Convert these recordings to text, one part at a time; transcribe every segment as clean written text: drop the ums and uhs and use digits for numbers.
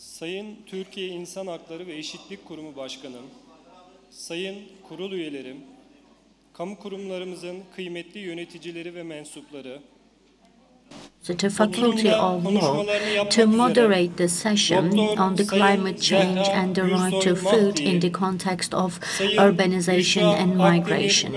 Sayın Türkiye İnsan Hakları ve Eşitlik Kurumu Başkanım, sayın kurul üyelerim, kamu kurumlarımızın kıymetli yöneticileri ve mensupları, The Faculty of Law to moderate the session on the climate change and the right to food in the context of urbanization and migration.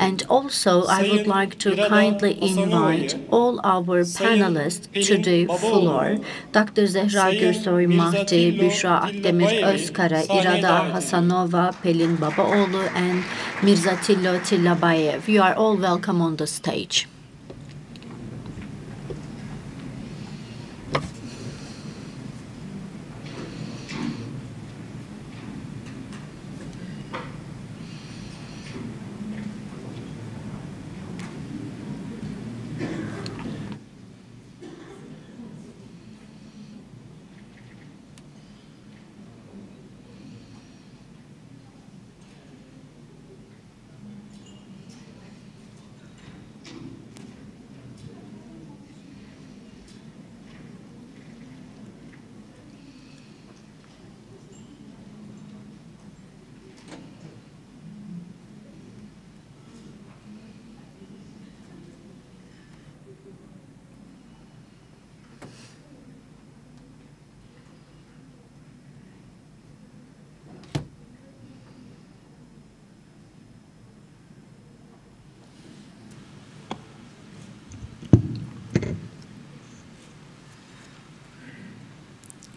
And also, I would like to kindly invite all our panelists to the floor. Dr. Zehra Gürsoy Mahdi, Büşra Akdemir Özkara, İrada Hasanova, Pelin Babaoğlu, and Mirza Tillo Tillabayev. You are all welcome on the stage.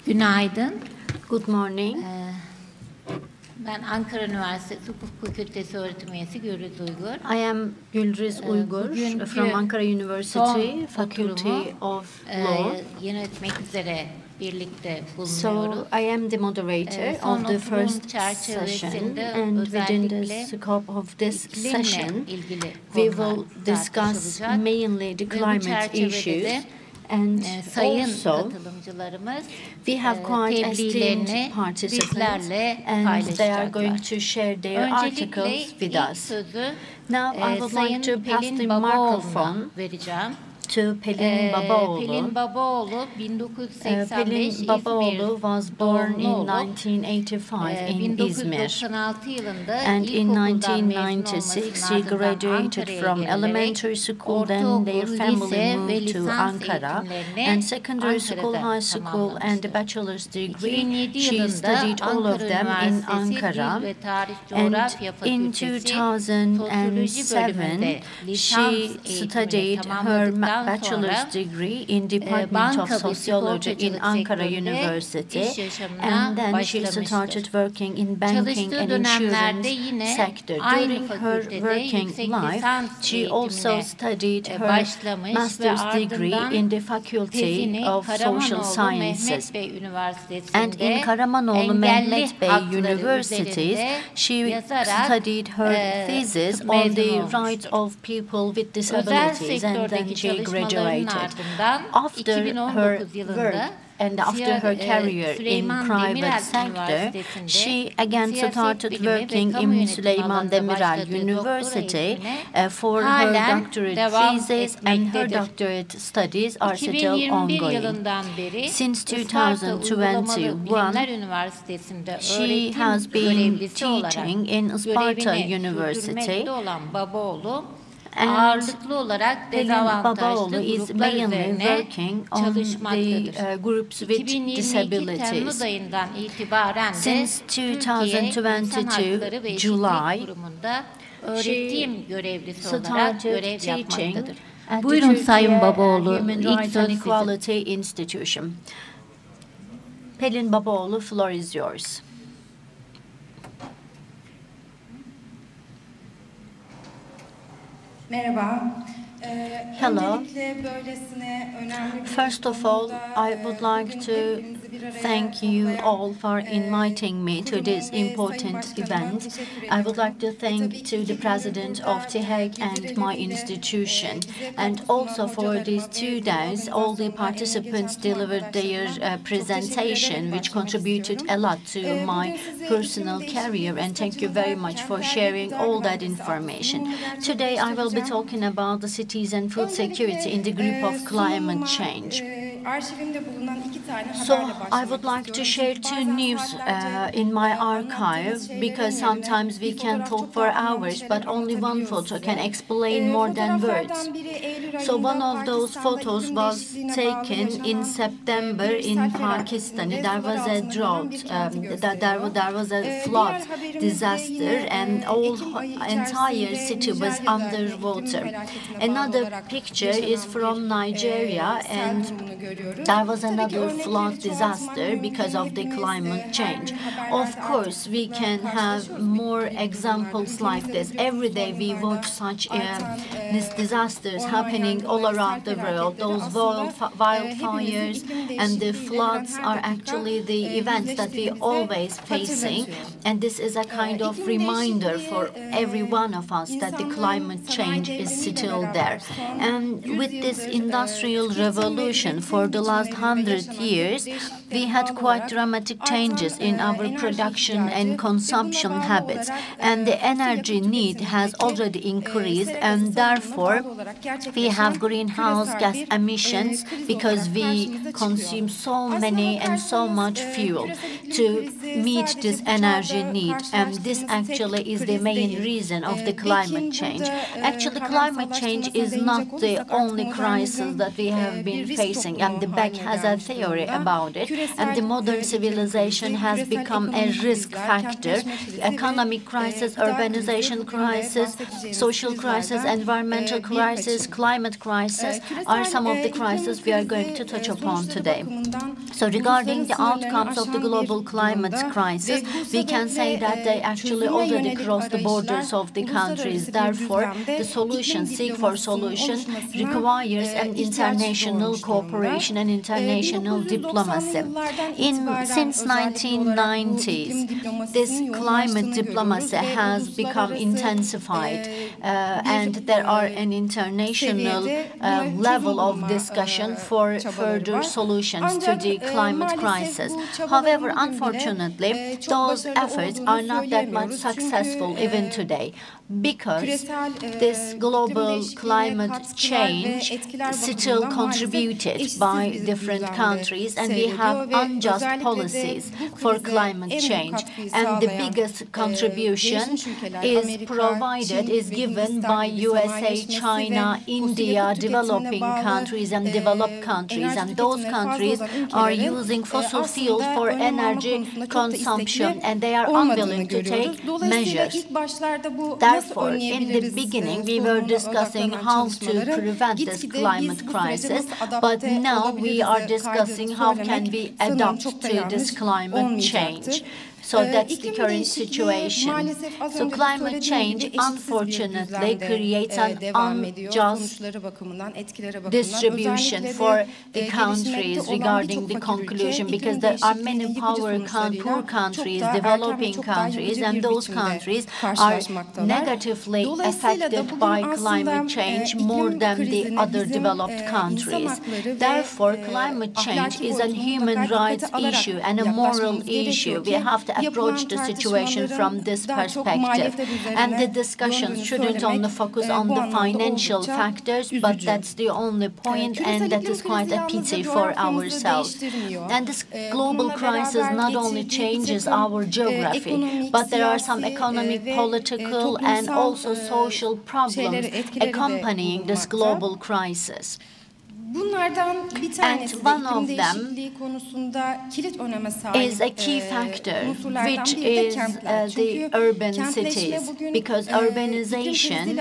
Günaydın. Good morning. Ben Ankara Üniversitesi Hukuk Fakültesi öğretim üyesi Gülriz Uygur. I am Gülriz Uygur from Ankara University, Faculty of Law. Yönetmek üzere birlikte bulunuyoruz. So I am the moderator of the first session, and within the scope of this session, we will discuss mainly the climate issues. And also, we have quite esteemed participants, and they are going to share their articles with us. Now, I would like to pass the microphone to Pelin Babaoğlu. Pelin Babaoğlu 1985 Pelin Babaoğlu was born in 1985 in Izmir, and in 1996 she graduated from elementary school. Then their family moved to Ankara, and secondary school, high school, and the bachelor's degree. She studied all of them in Ankara, and in 2007 she studied her bachelor's degree in Department of Sociology in Ankara University, and then she started working in banking and insurance sector. During her working life, she also studied her master's degree in the Faculty of Social Sciences. And in Karamanoğlu Mehmet Bey University, she studied her thesis on the rights of people with disabilities, and then she graduated. After her work and after her career in private sector, she again started working in Süleyman Demirel University for her doctorate thesis, and her doctorate studies are still ongoing. Since 2021, she has been teaching in Sparta University. And Pelin Babaoğlu is mainly working on the groups with disabilities. Since 2022 July, she started teaching at the Human Rights and Equality Institution. Pelin Babaoğlu, floor is yours. Merhaba. Hello. First of all, I would like to thank you all for inviting me to this important event. I would like to thank to the president of TİHEK and my institution, and also for these 2 days, all the participants delivered their presentation, which contributed a lot to my personal career, and thank you very much for sharing all that information. Today, I will be talking about the cities and food security in the group of climate change. So I would like to share two news in my archive, because sometimes we can talk for hours, but only one photo can explain more than words. So one of those photos was taken in September in Pakistan. There was a drought, there was a flood disaster, and entire city was underwater. Another picture is from Nigeria, and there was another flood disaster because of the climate change. Of course, we can have more examples like this. Every day we watch such these disasters happening all around the world. Those wildfires and the floods are actually the events that we always facing, and this is a kind of reminder for every one of us that the climate change is still there. And with this industrial revolution for the last 100 years, we had quite dramatic changes in our production and consumption habits, and the energy need has already increased, and therefore we have greenhouse gas emissions because we consume so many and so much fuel to meet this energy need, and this actually is the main reason of the climate change. Actually, climate change is not the only crisis that we have been facing, and the BEC has a theory about it, and the modern civilization has become a risk factor. Economic crisis, urbanization crisis, social crisis, environmental crisis, climate crisis are some of the crises we are going to touch upon today. So regarding the outcomes of the global climate crisis, we can say that they actually already crossed the borders of the countries. Therefore, the solution, seek for solution, requires an international cooperation and international diplomacy. Since 1990s, this climate diplomacy has become intensified, and there are an international level of discussion for further solutions to the climate crisis. However, unfortunately, those efforts are not that much successful even today, because this global climate change still contributed by different countries, and we have unjust policies for climate change, and the biggest contribution is given by USA, China, India, developing countries and developed countries, and those countries are using fossil fuels for energy consumption, and they are unwilling to take measures. Therefore, in the beginning, we were discussing how to prevent this climate crisis, but now we are discussing how can we adapt to this climate change. So that's the current situation. So climate change, unfortunately, creates an unjust distribution for the countries regarding the conclusion, because there are many poor countries, developing countries, and those countries are negatively affected by climate change more than the other developed countries. Therefore, climate change is a human rights issue and a moral issue. We have to approach the situation from this perspective. And the discussions shouldn't only focus on the financial factors, but that's the only point, and that is quite a pity for ourselves. And this global crisis not only changes our geography, but there are some economic, political, and also social problems accompanying this global crisis. And one of them is a key factor, which is the urban cities, because urbanization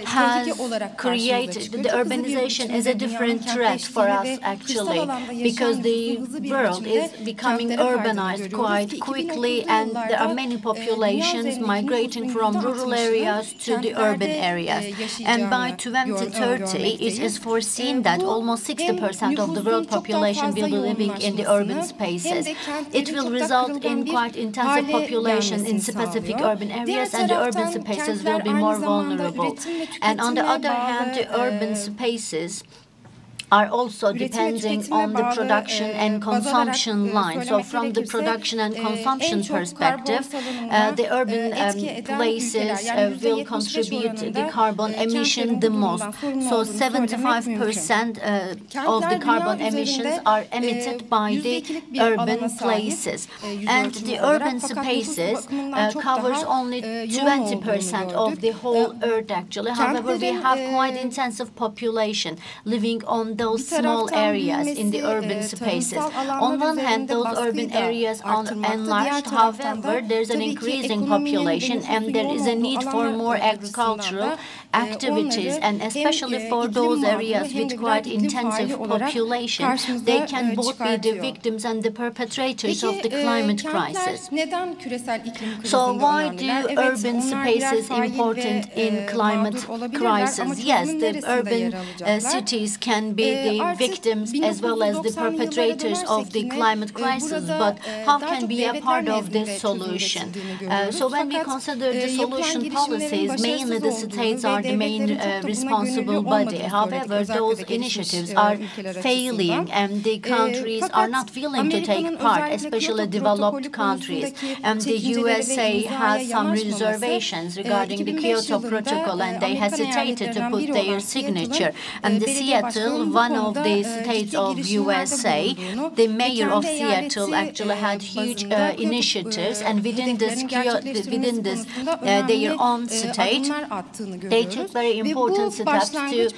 has created, the urbanization is a different threat for us actually, because the world is becoming urbanized quite quickly, and there are many populations migrating from rural areas to the urban areas. And by 2030, it is foreseen that almost 60% of the world population will be living in the urban spaces. It will result in quite intensive population in specific urban areas, and the urban spaces will be more vulnerable. And on the other hand, the urban spaces are also depending on the production and consumption line. So from the production and consumption perspective, the urban places will contribute the carbon emission the most. So 75% of the carbon emissions are emitted by the urban places. And the urban spaces covers only 20% of the whole Earth actually. However, we have quite intensive population living on those small areas in the urban spaces. On one hand, those urban areas are enlarged. However, there's an increasing population and there is a need for more agricultural activities, and especially for those areas with quite intensive population, they can both be the victims and the perpetrators of the climate crisis. So why do urban spaces important in climate crisis? Yes, the urban cities can be the victims as well as the perpetrators of the climate crisis, but how can be a part of this solution? So when we consider the solution policies, mainly the states are the main responsible body. However, those initiatives are failing and the countries are not willing to take part, especially developed countries. And the USA has some reservations regarding the Kyoto Protocol and they hesitated to put their signature. And the Seattle, one of the states of USA, the mayor of Seattle actually had huge initiatives, and within this their own state, they took very important steps to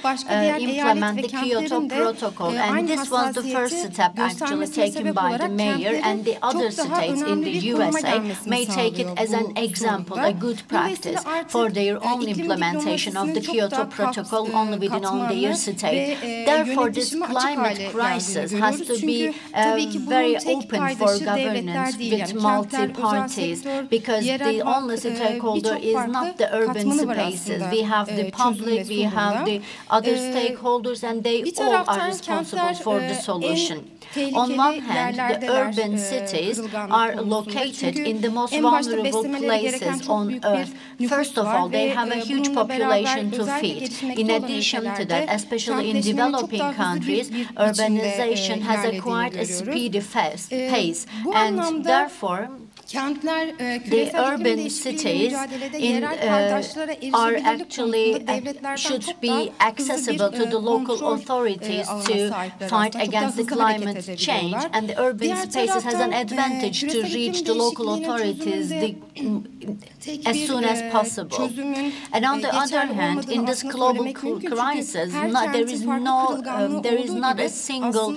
implement the Kyoto Protocol, and this was the first step actually taken by the mayor, and the other states in the USA may take it as an example, a good practice for their own implementation of the Kyoto Protocol only within their state. Therefore, this climate crisis has to be very open for governance with multi-parties, because the only stakeholder is not the urban spaces. We have the public, we have the other stakeholders, and they all are responsible for the solution. On one hand, the urban cities are located in the most vulnerable places on Earth. First of all, they have a huge population to feed. In addition to that, especially in developing countries, urbanization has acquired a speedy pace, and therefore the urban cities are actually should be accessible to the local authorities to fight against the climate change, and the urban spaces has an advantage to reach the local authorities as soon as possible. And on the other hand, in this global crisis, there is not a single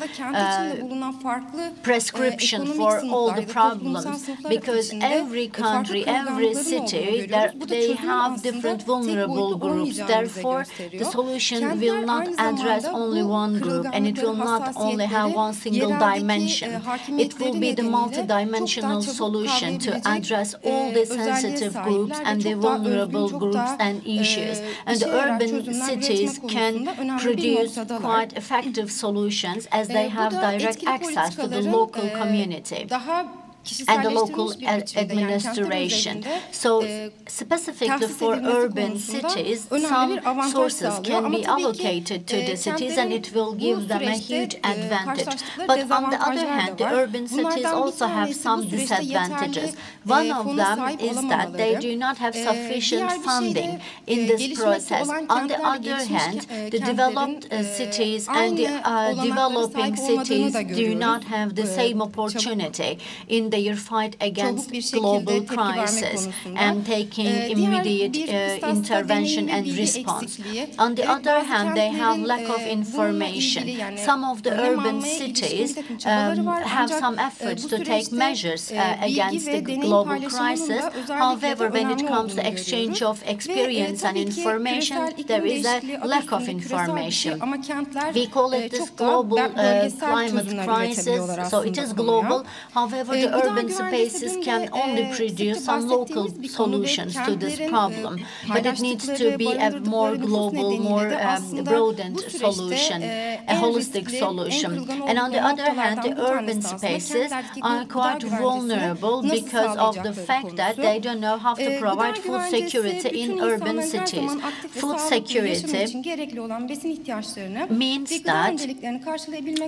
prescription for all the problems, because every country, every city, they have different vulnerable groups. Therefore, the solution will not address only one group, and it will not only have one single dimension. It will be the multidimensional solution to address all the sensitive groups and the vulnerable groups and issues. And the urban cities can produce quite effective solutions as they have direct access to the local community and the local administration. So specifically for urban cities, some sources can be allocated to the cities and it will give them a huge advantage. But on the other hand, the urban cities also have some disadvantages. One of them is that they do not have sufficient funding in this process. On the other hand, the developed cities and the developing cities do not have the same opportunity in their fight against global crisis and taking immediate intervention and response. On the other hand, they have lack of information. Some of the urban cities have some efforts to take measures against the global crisis. However, when it comes to exchange of experience and information, there is a lack of information. We call it this global climate crisis, so it is global. However, the urban spaces can only produce some local solutions to this problem, but it needs to be a more global, more broadened solution, a holistic solution. And on the other hand, the urban spaces are quite vulnerable because of the fact that they don't know how to provide food security in urban cities. Food security means that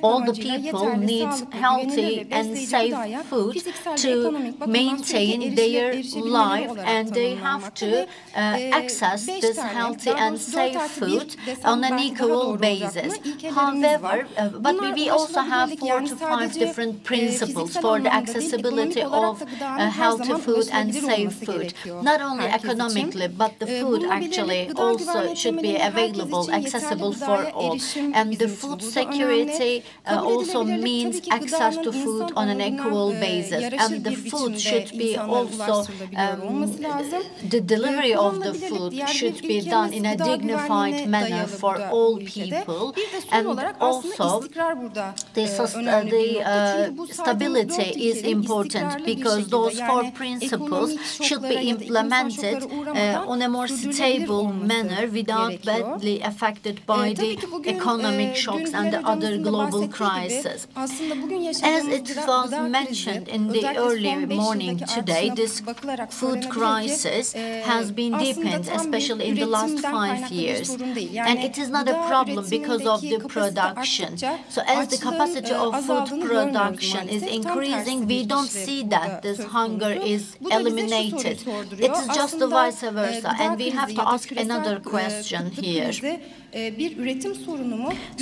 all the people need healthy and safe food to maintain their life, and they have to access this healthy and safe food on an equal basis. However, but we also have 4 to 5 different principles for the accessibility of healthy food and safe food. Not only economically, but the food actually also should be available, accessible for all. And the food security also means access to food on an equal basis. And the food should be also, the delivery of the food should be done in a dignified manner for all people. And also, the stability is important because those 4 principles should be implemented on a more stable manner without badly affected by the economic shocks and the other global crises. As it was mentioned in the early morning today, this food crisis has been deepened, especially in the last 5 years. And it is not a problem because of the production. So as the capacity of food production is increasing, we don't see that this hunger is eliminated. It is just the vice versa. And we have to ask another question here.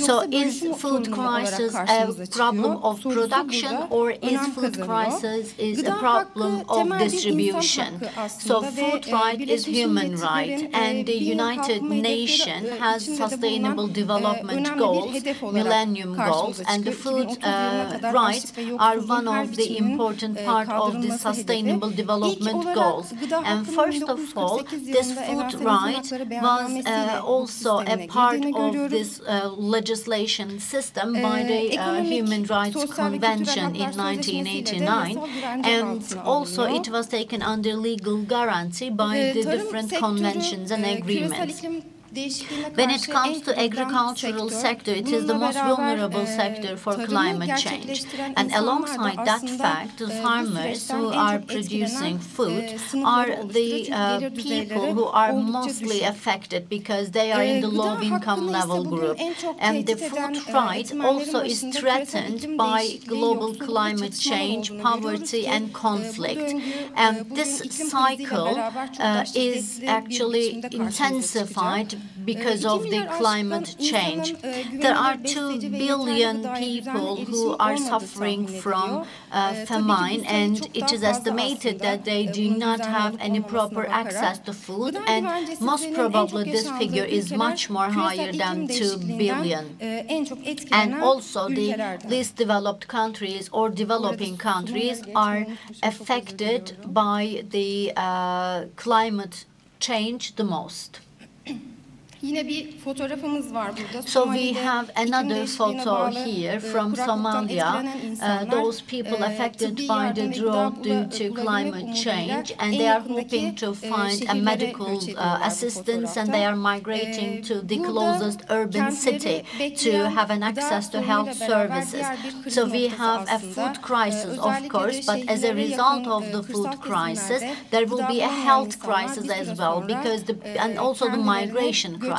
So is food crisis a problem of production, or is food crisis a problem of distribution? So food right is human right, and the United Nations has Sustainable Development Goals, Millennium Goals, and the food rights are one of the important part of the Sustainable Development Goals. And first of all, this food right was also a part of this legislation system by the Human Rights Convention in 1989, and also it was taken under legal guarantee by the different conventions and agreements. When it comes to agricultural sector, it is the most vulnerable sector for climate change. And alongside that fact, the farmers who are producing food are the people who are mostly affected because they are in the low-income level group. And the food right also is threatened by global climate change, poverty, and conflict. And this cycle is actually intensified because of the climate change. There are 2 billion people who are suffering from famine, and it is estimated that they do not have any proper access to food, and most probably this figure is much more higher than 2 billion. And also the least developed countries or developing countries are affected by the climate change the most. So we have another photo here from Somalia. Those people affected by the drought due to climate change, and they are hoping to find a medical assistance, and they are migrating to the closest urban city to have an access to health services. So we have a food crisis, of course, but as a result of the food crisis, there will be a health crisis as well, because and also the migration crisis,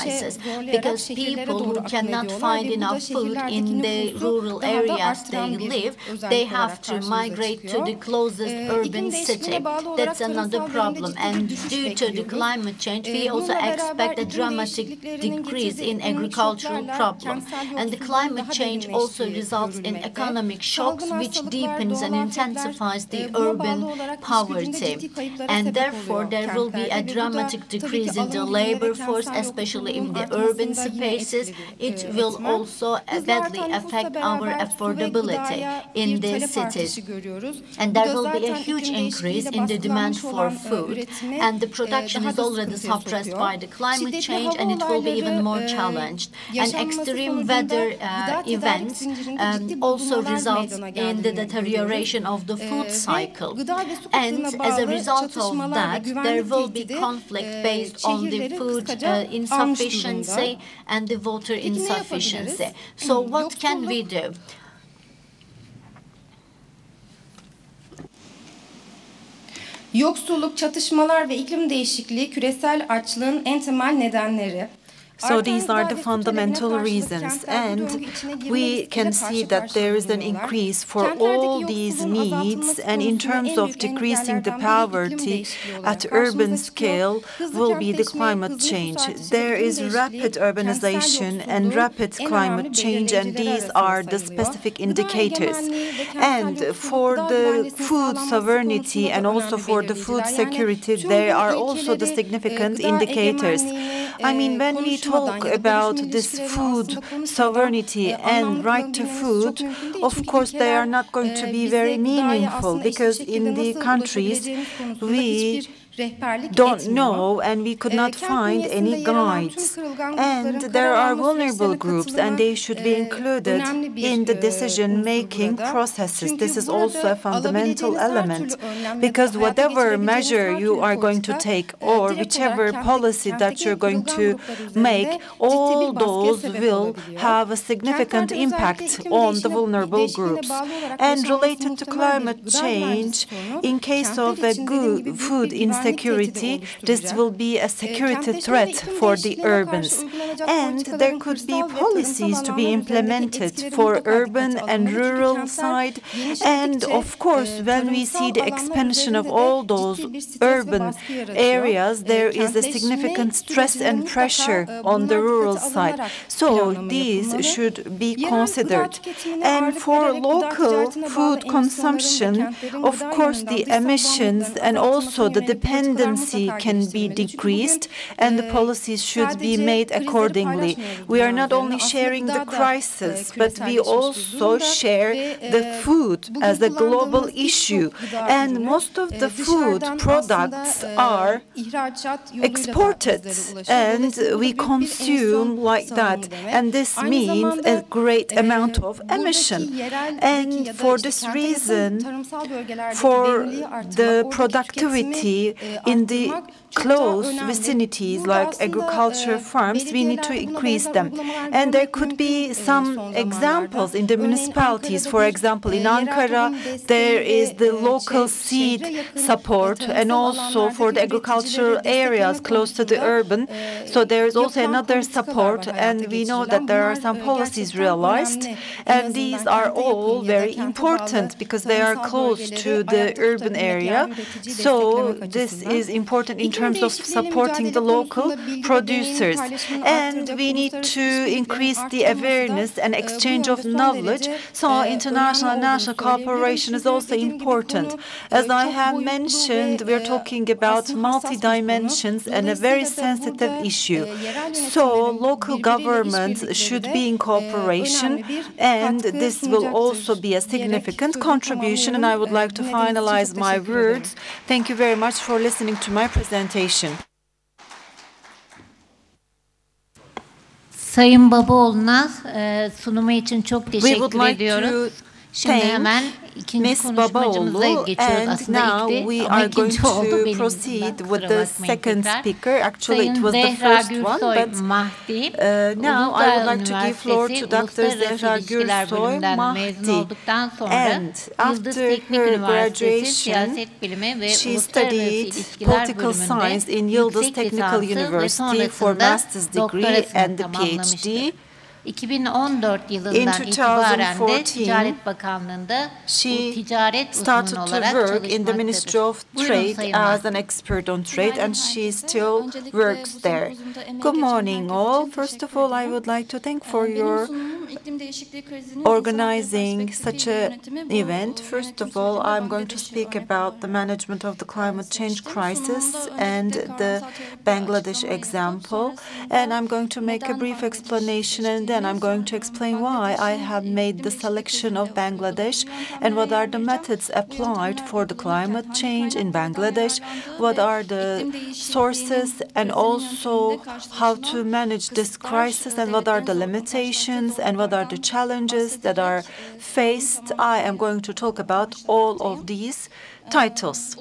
because people who cannot find enough food in the rural areas they live, they have to migrate to the closest urban city. That's another problem. And due to the climate change, we also expect a dramatic decrease in agricultural problems. And the climate change also results in economic shocks, which deepens and intensifies the urban poverty. And therefore, there will be a dramatic decrease in the labor force, especially especially in the urban spaces, it will also badly affect our affordability in these cities. And there will be a huge increase in the demand for food, and the production is already suppressed by the climate change, and it will be even more challenged. And extreme weather events also result in the deterioration of the food cycle. And as a result of that, there will be conflict based on the food insufficiency and the water insufficiency. So what can we do? Yoksulluk, çatışmalar ve iklim değişikliği küresel açlığın en temel nedenleri. So these are the fundamental reasons, and we can see that there is an increase for all these needs, and in terms of decreasing the poverty at urban scale will be the climate change. There is rapid urbanization and rapid climate change, and these are the specific indicators. And for the food sovereignty and also for the food security, there are also the significant indicators. I mean, when we talk about this food sovereignty and right to food, of course they are not going to be very meaningful, because in the countries we don't know and we could not find any guides. And there are vulnerable groups, and they should be included in the decision-making processes. This is also a fundamental element, because whatever measure you are going to take or whichever policy that you're going to make, all those will have a significant impact on the vulnerable groups. And related to climate change, in case of a good food insecurity, this will be a security threat for the urbans. And there could be policies to be implemented for urban and rural side. And of course, when we see the expansion of all those urban areas, there is a significant stress and pressure on the rural side. So these should be considered. And for local food consumption, of course, the emissions and also the dependency can be decreased, and the policies should be made accordingly. We are not only sharing the crisis, but we also share the food as a global issue. And most of the food products are exported, and we consume like that. And this means a great amount of emission. And for this reason, for the productivity in the close vicinities like agriculture farms, we need to increase them. And there could be some examples in the municipalities. For example, in Ankara, there is the local seed support, and also for the agricultural areas close to the urban. So there is also another support, and we know that there are some policies realized, and these are all very important because they are close to the urban area. So this is important in terms of supporting the local producers. And we need to increase the awareness and exchange of knowledge. So international and national cooperation is also important. As I have mentioned, we are talking about multi-dimensions and a very sensitive issue. So local governments should be in cooperation, and this will also be a significant contribution. And I would like to finalize my words. Thank you very much for listening to my presentation. Sayın Babaoğlu'na sunumu için çok teşekkür ediyoruz. Şimdi hemen ikinci konuşmacımıza geçiyoruz. Aslında ilk ama ikinci oldu benim. Proceed with the second speaker. Actually, it was the first one, but now I would like to give floor to Dr. Zehra Gürsoy Mahdi. And after her graduation, she studied political science in Yıldız Technical University for master's degree and the PhD. 2014 yılından itibaren de Ticaret Bakanlığı'nda ticaret uzmanı olarak çalışmaktadır. Buyurun Sayın as an expert on trade, and she still works there. Good morning, all. First of all, I would like to thank for your organizing such an event. First of all, I'm going to speak about the management of the climate change crisis and the Bangladesh example, and I'm going to make a brief explanation, and then I'm going to explain why I have made the selection of Bangladesh and what are the methods applied for the climate change in Bangladesh, what are the sources, and also how to manage this crisis, and what are the limitations, and what are the challenges that are faced. I am going to talk about all of these titles.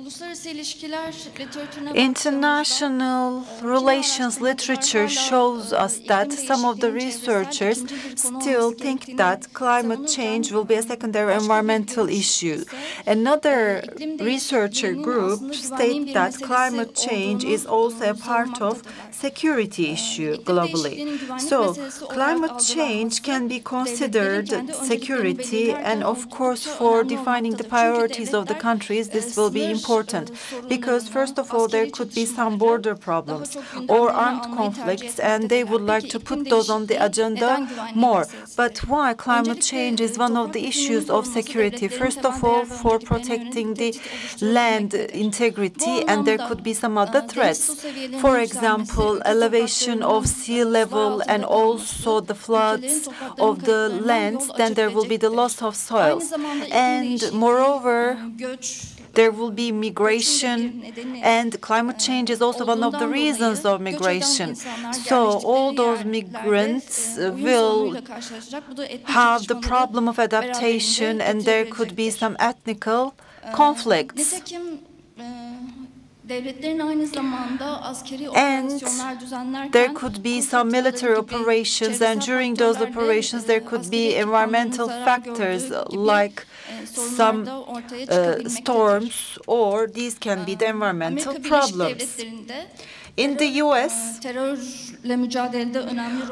International relations literature shows us that some of the researchers still think that climate change will be a secondary environmental issue. Another researcher group states that climate change is also a part of security issue globally. So, climate change can be considered security, and of course, for defining the priorities of the countries, this will be important because, first of all, there could be some border problems or armed conflicts, and they would like to put those on the agenda more. But why climate change is one of the issues of security? First of all, for protecting the land integrity, and there could be some other threats. For example, elevation of sea level and also the floods of the lands, then there will be the loss of soils. And moreover, there will be migration, and climate change is also one of the reasons of migration. So all those migrants will have the problem of adaptation, and there could be some ethnical conflicts. And there could be some military operations, and during those operations there could be environmental factors like some storms, or these can be the environmental problems. In the U.S.,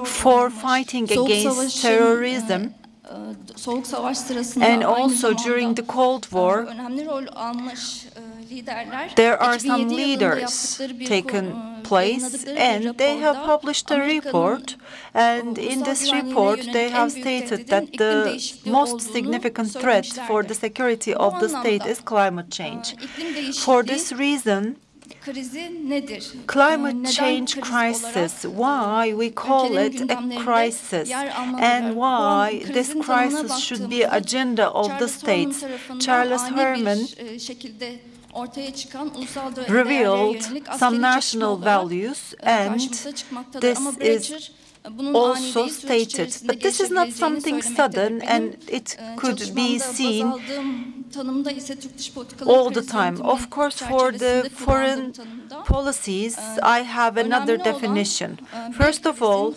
for fighting against terrorism, and also during the Cold War, there are some leaders taken place, and they have published a report, and in this report they have stated that the most significant threat for the security of the state is climate change. For this reason, climate change crisis, why we call it a crisis, and why this crisis should be agenda of the states. Charles Herman revealed some national values, and this is also stated. But this is not something sudden, and it could be seen all the time. Of course, for the foreign policies, I have another definition. First of all,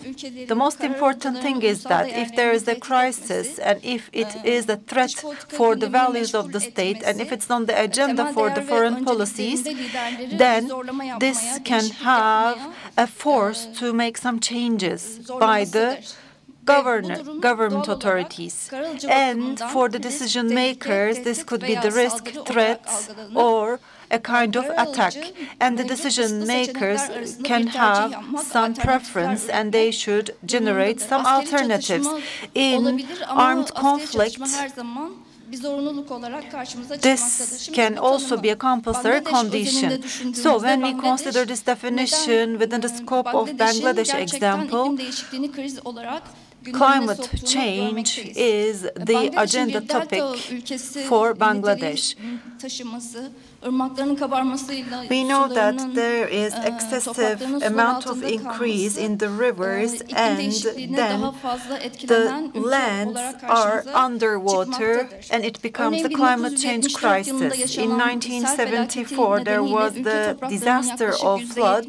the most important thing is that if there is a crisis, and if it is a threat for the values of the state, and if it's on the agenda for the foreign policies, then this can have a force to make some changes by the government authorities. And for the decision makers, this could be the risk, threats, or a kind of attack. And the decision makers can have some preference, and they should generate some alternatives. In armed conflicts, this can also be a compulsory condition. So when we consider this definition within the scope of Bangladesh example, climate change is the agenda topic for Bangladesh. We know that there is excessive amount of increase in the rivers, and then the lands are underwater, and it becomes a climate change crisis. In 1974, there was the disaster of flood,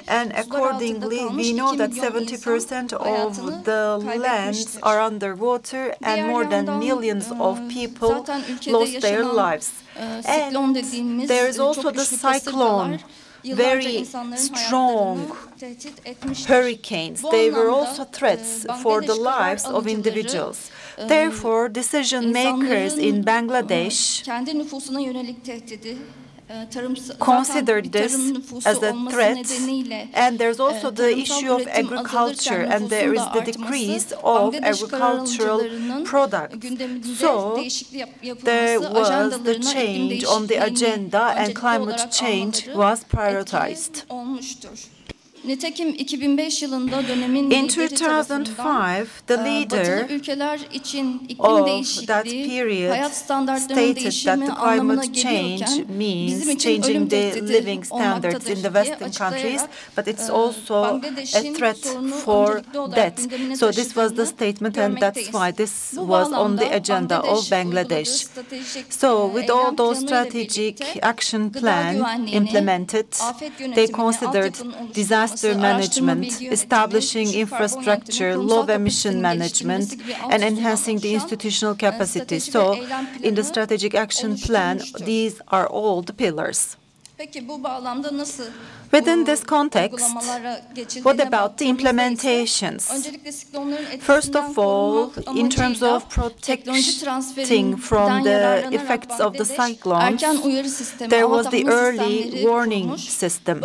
and accordingly, we know that 70% of the lands are underwater, and more than millions of people lost their lives. And there is also the cyclone very strong hurricanes. They were also threats for the lives of individuals. Therefore, decision makers in Bangladesh considered this as a threat, and there's also the issue of agriculture, and there is the decrease of agricultural products. So there was the change on the agenda, and climate change was prioritized. In 2005, the leader of that period stated that the climate change means changing the living standards in the Western countries, but it's also a threat for death. So this was the statement, and that's why this was on the agenda of Bangladesh. So with all those strategic action plans implemented, they considered disaster management, establishing infrastructure, low emission management, and enhancing the institutional capacity. So, in the strategic action plan, these are all the pillars. Within this context, what about the implementations? First of all, in terms of protecting from the effects of the cyclones, there was the early warning system.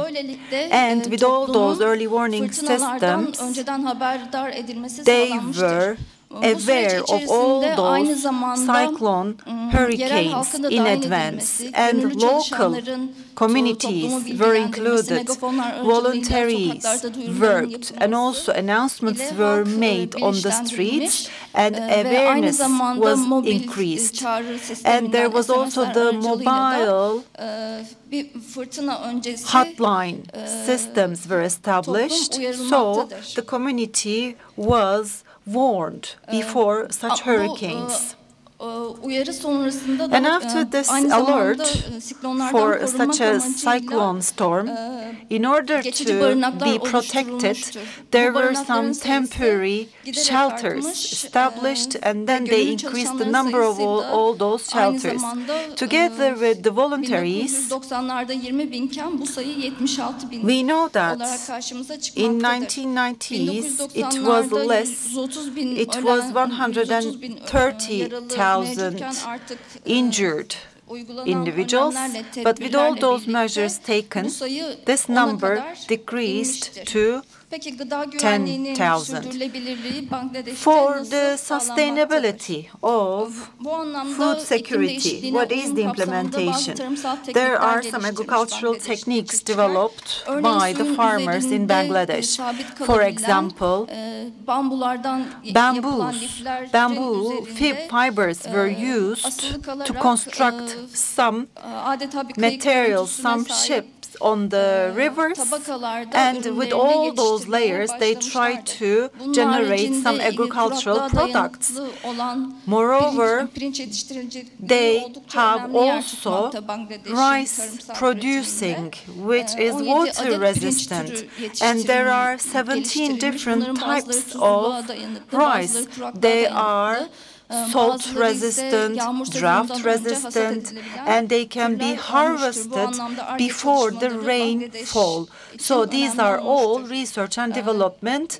And with all those early warning systems, they were aware of all those cyclone hurricanes in advance, and local communities were included, voluntaries worked, and also announcements were made on the streets, and awareness was increased. And there was also the mobile hotline systems were established, so the community was warned before such hurricanes. And after this alert for such a cyclone storm, in order to be protected, there were some temporary shelters established, and then they increased the number of all those shelters. Together with the voluntaries, we know that in 1990s it was less, it was 130,000 injured individuals, but with all those measures taken, this number decreased to 10,000. For the sustainability of food security, what is the implementation? There are some agricultural techniques developed by the farmers in Bangladesh. For example, bamboo fibers were used to construct some materials, some ships on the rivers, and with all those layers they try to generate some agricultural products. Moreover, they have also rice producing, which is water resistant, and there are 17 different types of rice. They are salt resistant, drought resistant, and they can be harvested before the rainfall. So these are all research and development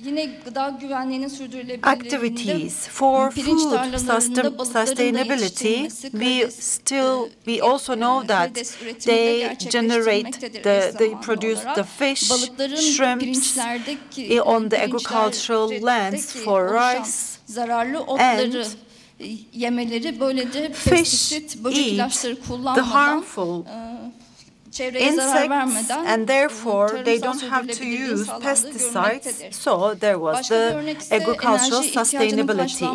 activities. For food sustainability, we also know that they produce the fish, shrimps on the agricultural lands for rice, and fish eat the harmful insects, and therefore they don't have to use pesticides, so there was the agricultural sustainability.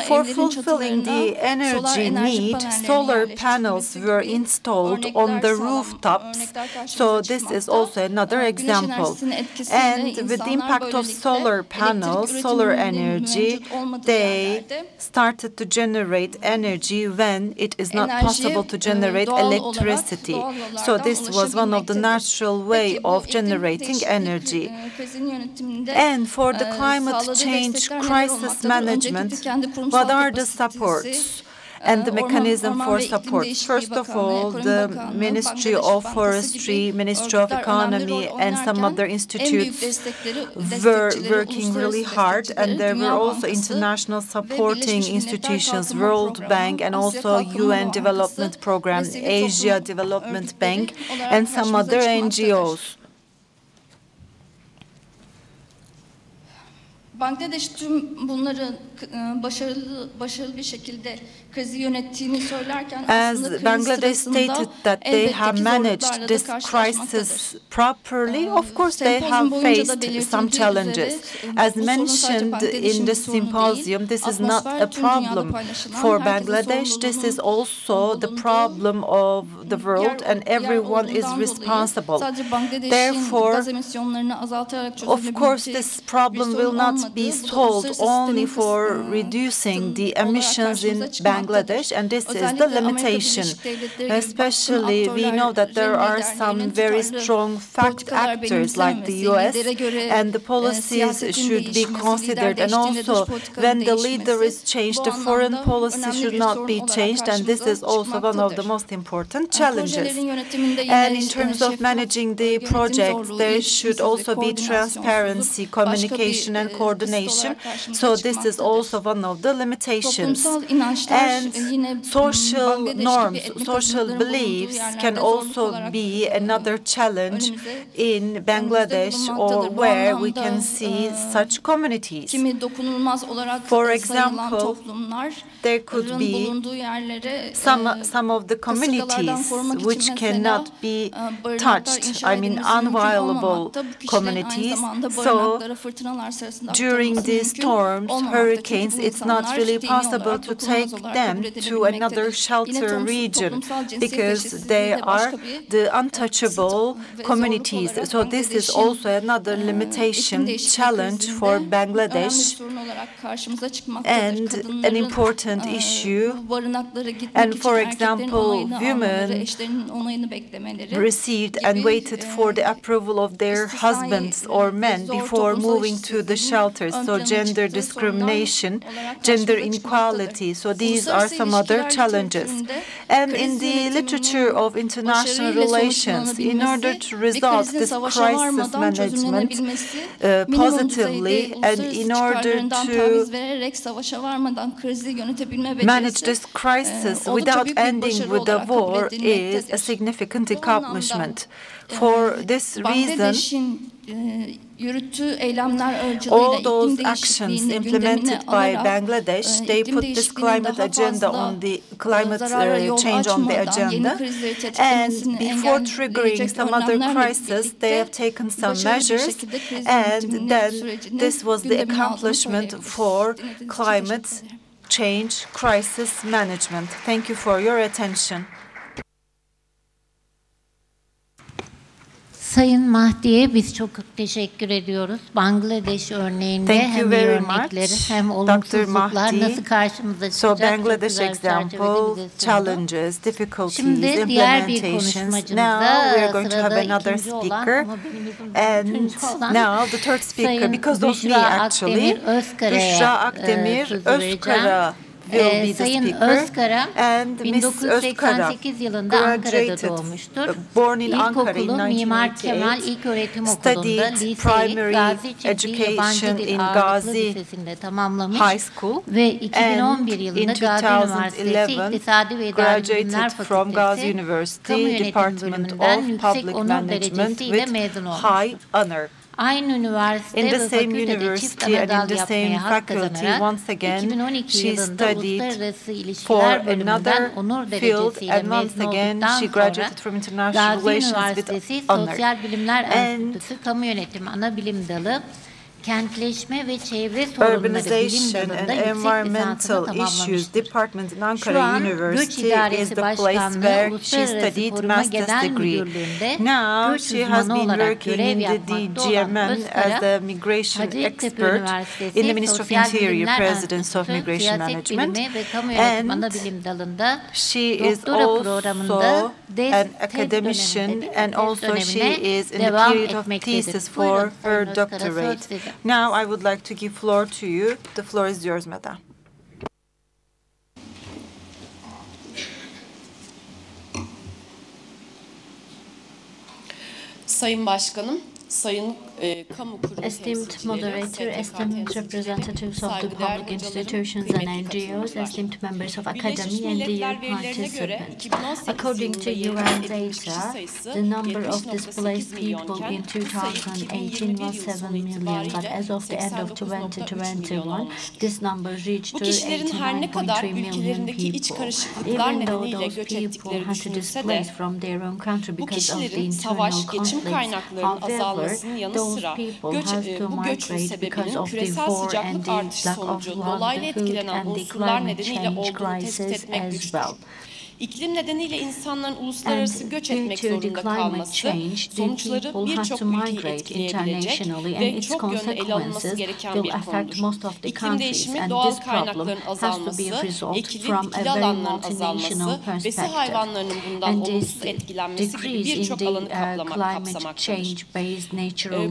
For fulfilling the energy need, solar panels were installed on the rooftops, so this is also another example. And with the impact of solar panels, solar energy, they started to generate energy when it is not possible to generate electricity. So this was one of the natural way of generating energy. And for the climate change crisis management, what are the supports? and the mechanism for support. First of all, the Ministry of Forestry, Ministry of Economy, and some other institutes were working really hard, and there were also international supporting institutions, World Bank, and also UN Development Program, Asia Development Bank, and some other NGOs. Bangladeş tüm bunları başarılı bir şekilde krizi yönettiğini söylerken aslında kriz Bangladesh sırasında stated that they have managed this crisis properly. Of course, they have faced some challenges. As mentioned in the symposium, this is not a problem for Bangladesh. This is also the problem of the world, and everyone is responsible. Therefore, of course, this problem will not be solved only for reducing the emissions in Bangladesh, and this is the limitation. Especially, we know that there are some very strong fact actors like the US, and the policies should be considered. And also, when the leader is changed, the foreign policy should not be changed, and this is also one of the most important challenges. And in terms of managing the projects, there should also be transparency, communication, and coordination. So this is also one of the limitations. And social norms, social beliefs can also be another challenge in Bangladesh, or where we can see such communities. For example, there could be some of the communities which cannot be touched, I mean unviolable communities. So during these storms, hurricanes, it's not really possible to take them to another shelter region because they are the untouchable communities. So this is also another limitation, challenge for Bangladesh, and an important issue. And for example, women received and waited for the approval of their husbands or men before moving to the shelters. So gender discrimination, gender inequality. So these are some other challenges. And in the literature of international relations, in order to resolve this crisis management positively, and in order to manage this crisis without ending with a war, is a significant accomplishment. For this reason, all those actions implemented by Bangladesh, they put this climate agenda on the climate change on the agenda, and before triggering some other crisis, they have taken some measures, and then this was the accomplishment for climate change crisis management. Thank you for your attention. Sayın Mahdi'ye biz çok teşekkür ediyoruz. Bangladeş örneğinde hem iyi örnekleri hem olumsuzluklar nasıl karşımıza çıkacak. So Bangladesh example, challenges, difficulties, implementations. Now we are going to have another speaker. And now the third speaker, because of me actually, Büşra Akdemir Özkara will be the speaker, and Miss Özkara graduated, born in Ankara in 1988, studied primary education in Gazi High School, and in 2011 graduated from Gazi University Department of Public Management with high honor. In the same university and in the same faculty, once again, she studied for another field, and once again, she graduated from international relations with honor. Urbanization and environmental issues department in Ankara University is the place where she studied master's degree. Now she has been working in the DGMN as a migration expert in the Ministry of Interior, Presidents of Migration Management, and she is also an academician, and also she is in the period of thesis for her doctorate. Now I would like to give floor to you. The floor is yours, madam. Sayın Başkanım, Sayın kamu kurum Esteemed moderator, esteemed representatives of the public institutions and NGOs, esteemed members of academy and dear participants. According to UN data, the number of displaced people in 2018 was 7 million, but as of the end of 2021, this number reached to 89.3 million people. Even though those people had to displace from their own country because of the internal conflicts, however, those people have to migrate because of the war and the lack of livelihood and the climate change crisis as well. İklim nedeniyle insanların uluslararası göç etmek zorunda kalması, sonuçları birçok ülkeyi etkileyebilecek ve çok yönlü ele alınması gereken bir konudur. İklim değişimi, doğal kaynakların azalması, ikili alanların azalması, besi hayvanlarının bundan olumsuz etkilenmesi gibi birçok alanı kapsamaktadır.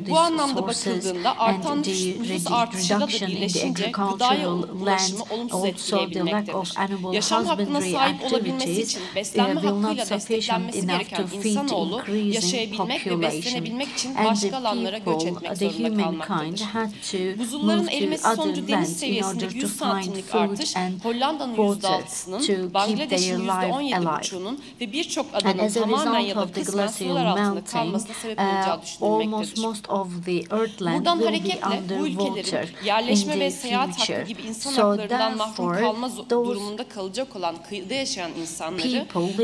Bu anlamda bakıldığında artan nüfus artışıyla da birleşince gıdaya ulaşımı olumsuz etkileyebilmektedir. Yaşam hakkına sahip olabilmesi için beslenme hakkıyla desteklenmesi gereken insanoğlu yaşayabilmek ve beslenebilmek için başka alanlara göç etmek zorunda kalmaktadır. Buzulların erimesi sonucu deniz seviyesindeki 100 santimlik artış, Hollanda'nın %6'sının, Bangladeş'in %17,5'unun ve birçok adanın tamamen ya da kısmen sular altında kalmasına sebep olacağı düşünülmektedir. Buradan hareketle bu ülkelerin yerleşme ve seyahat hakkı gibi insan haklarından mahrum kalma durumunda kalacak olan kıyıda yaşayan insanları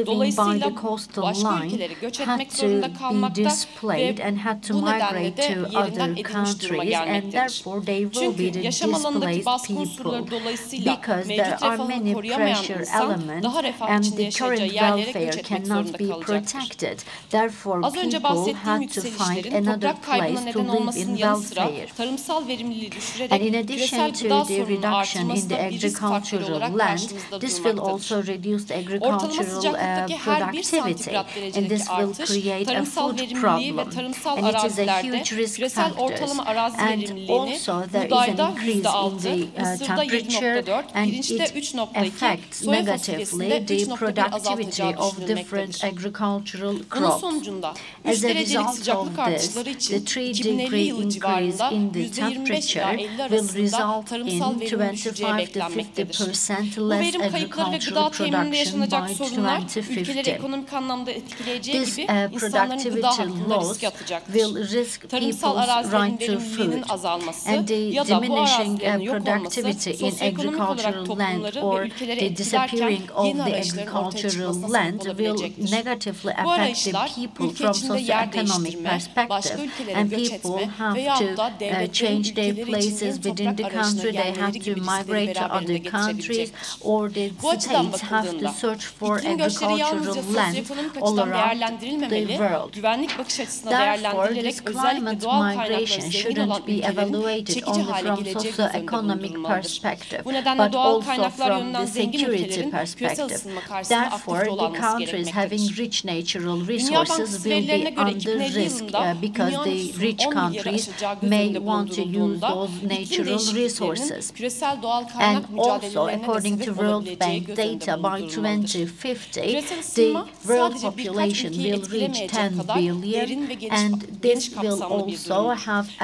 dolayısıyla başka ülkelere göç etmek zorunda kalmakta ve bu nedenle de yerinden edilmiş duruma gelmektedir. Çünkü yaşam alanındaki baskı unsurları dolayısıyla mevcut refahını koruyamayan insan daha refah içinde yaşayacağı yerlere göç etmek zorunda kalacaktır. Az önce bahsettiğim yükselişlerin toprak kaybına neden olmasının yanı sıra tarımsal verimliliği düşürerek küresel gıda sorununun artırmasında bir risk faktörü olarak karşımızda durmaktadır. Ortalama sıcaklıktaki her 1 santigrat derecedeki artış tarımsal verimliliği ve tarımsal arazilerde küresel ortalama arazi verimliliğini buğdayda %6, mısırda 7,4, pirinçte 3,2, soya fasulyesinde 3,1 azaltacağı düşünülmektedir. Bunun sonucunda 3 derecelik sıcaklık artışları için 2050 yılı civarında %25 ila 50 arasında tarımsal verim düşeceği beklenmektedir. Bu verim kayıpları ve gıda temininde yaşanacak sorunlar ülkeleri ekonomik anlamda etkileyeceği gibi insanların gıda hakkında riske atacaktır. Tarımsal arazilerin verimliliğinin azalması ya da bu arazilerin yok olması sosyoekonomik olarak toplumları ve ülkeleri etkilerken yeni arayışların ortaya çıkmasına sebep olabilecektir. Bu arayışlar ülke içinde yer değiştirme, başka ülkelere göç etme veyahut da devletlerin ülkeleri içinde toprak arayışına yerleri gibi riskleri beraberinde getirebilecektir. Bu açıdan bakıldığında iklim göçleri yalnızca sosyoekonomik açıdan değerlendirilmemeli, güvenlik bakış açısına değerlendirilerek özellikle doğal kaynakları zengin olan ülkelerin çekici hale geleceği göz önünde bulundurulmalıdır. Bu nedenle doğal kaynaklar yönünden zengin ülkelerin küresel ısınma karşısında aktif olması gerekmektedir. Dünya Bankası verilerine göre 2050 yılında dünyanın nüfusunun 10 milyarı aşacağı göz önünde bulundurulduğunda iklim değişikliklerinin küresel doğal kaynak mücadelelerine de sebep olabileceği göz önünde bulundurulmalıdır. Küresel ısınma sadece birkaç ülkeyi etkilemeyecek kadar derin ve geniş kapsamlı bir durumdur.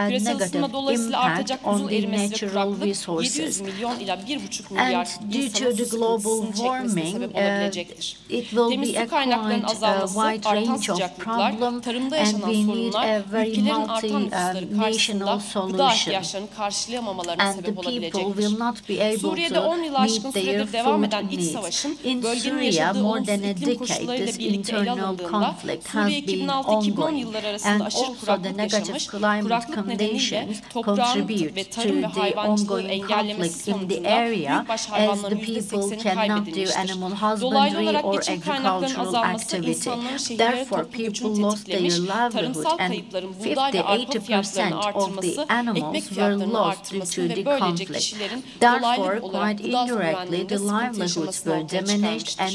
Küresel ısınma dolayısıyla artacak buzul erimesi ve kuraklık 700 milyon ila 1,5 milyar insanın ısısının çekmesine sebep olabilecektir. Temiz su kaynaklarının azalması, artan sıcaklıklar, tarımda yaşanan sorunlar, ülkelerin artan nüfusları karşısında gıda ihtiyaçlarını karşılayamamalarına sebep olabilecektir. Suriye'de 10 yıl aşkın süredir devam eden iç savaşın bölgenin yaşadığı olumsuz iklim koşullarıyla birlikte ele alındığında Suriye 2006-2010 yılları arasında aşırı kuraklık yaşamış, kuraklık nedeniyle toprağın ve tarım ve hayvancılığı engellemesi sonucunda büyükbaş hayvanların %80'i kaybedilmiştir. Dolaylı olarak geçim kaynaklarının azalması insanların şehirlere toplu göçünü tetiklemiş, tarımsal kayıpların buğday ve arpa fiyatlarının artırması, ekmek fiyatlarının artırması ve böylece kişilerin dolaylı olarak gıda sorunlarının ve sıkıntı yaşamasına ortaya çıkarmıştır.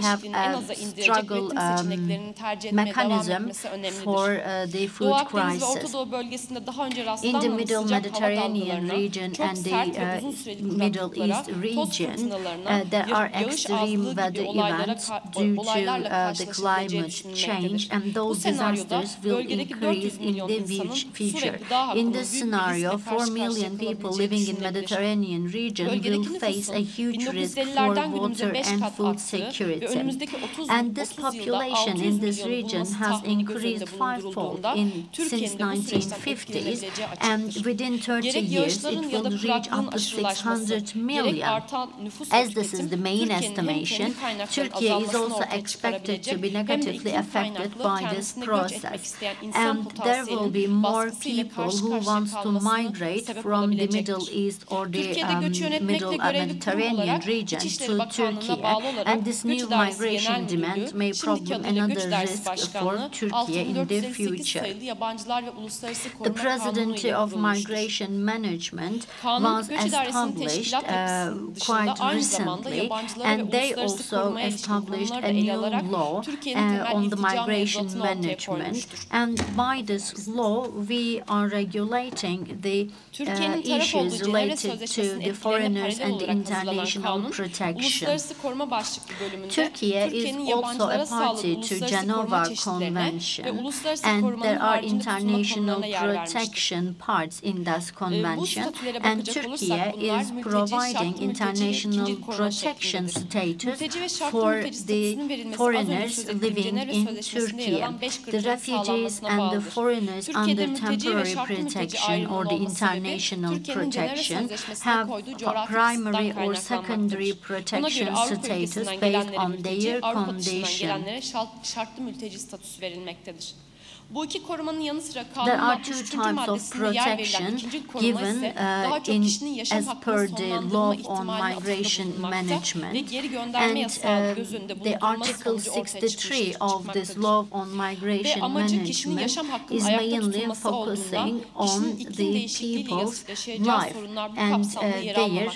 have a struggle mechanism for the food crisis. In the Middle Mediterranean region and the Middle East region, there are extreme weather events due to the climate change, and those disasters will increase in the future. In this scenario, 4 million people living in Mediterranean region will face a huge risk for water and food security. And this population in this region has increased fivefold since 1950s, and within 30 years it will reach up to 600 million. As this is the main estimation, Turkey is also expected to be negatively affected by this process, and there will be more people who want to migrate from the Middle East or the Middle Mediterranean region to Turkey, and this new migration demand may problem another risk for Turkey in the future. The Presidency of Migration Management was established quite recently, and they also established a new law on the migration management, and by this law we are regulating the issues related to the foreigners and the international protection. Turkey is also a party to Geneva Convention, and there are international protection parts in that convention, and Turkey is providing international protection status for the foreigners living in Turkey. The refugees and the foreigners under temporary protection or the international protection have primary or secondary protection status based on their condition. There are two types of protection given as per the law on migration management, and the Article 63 of this law on migration management is mainly focusing on the people's life and their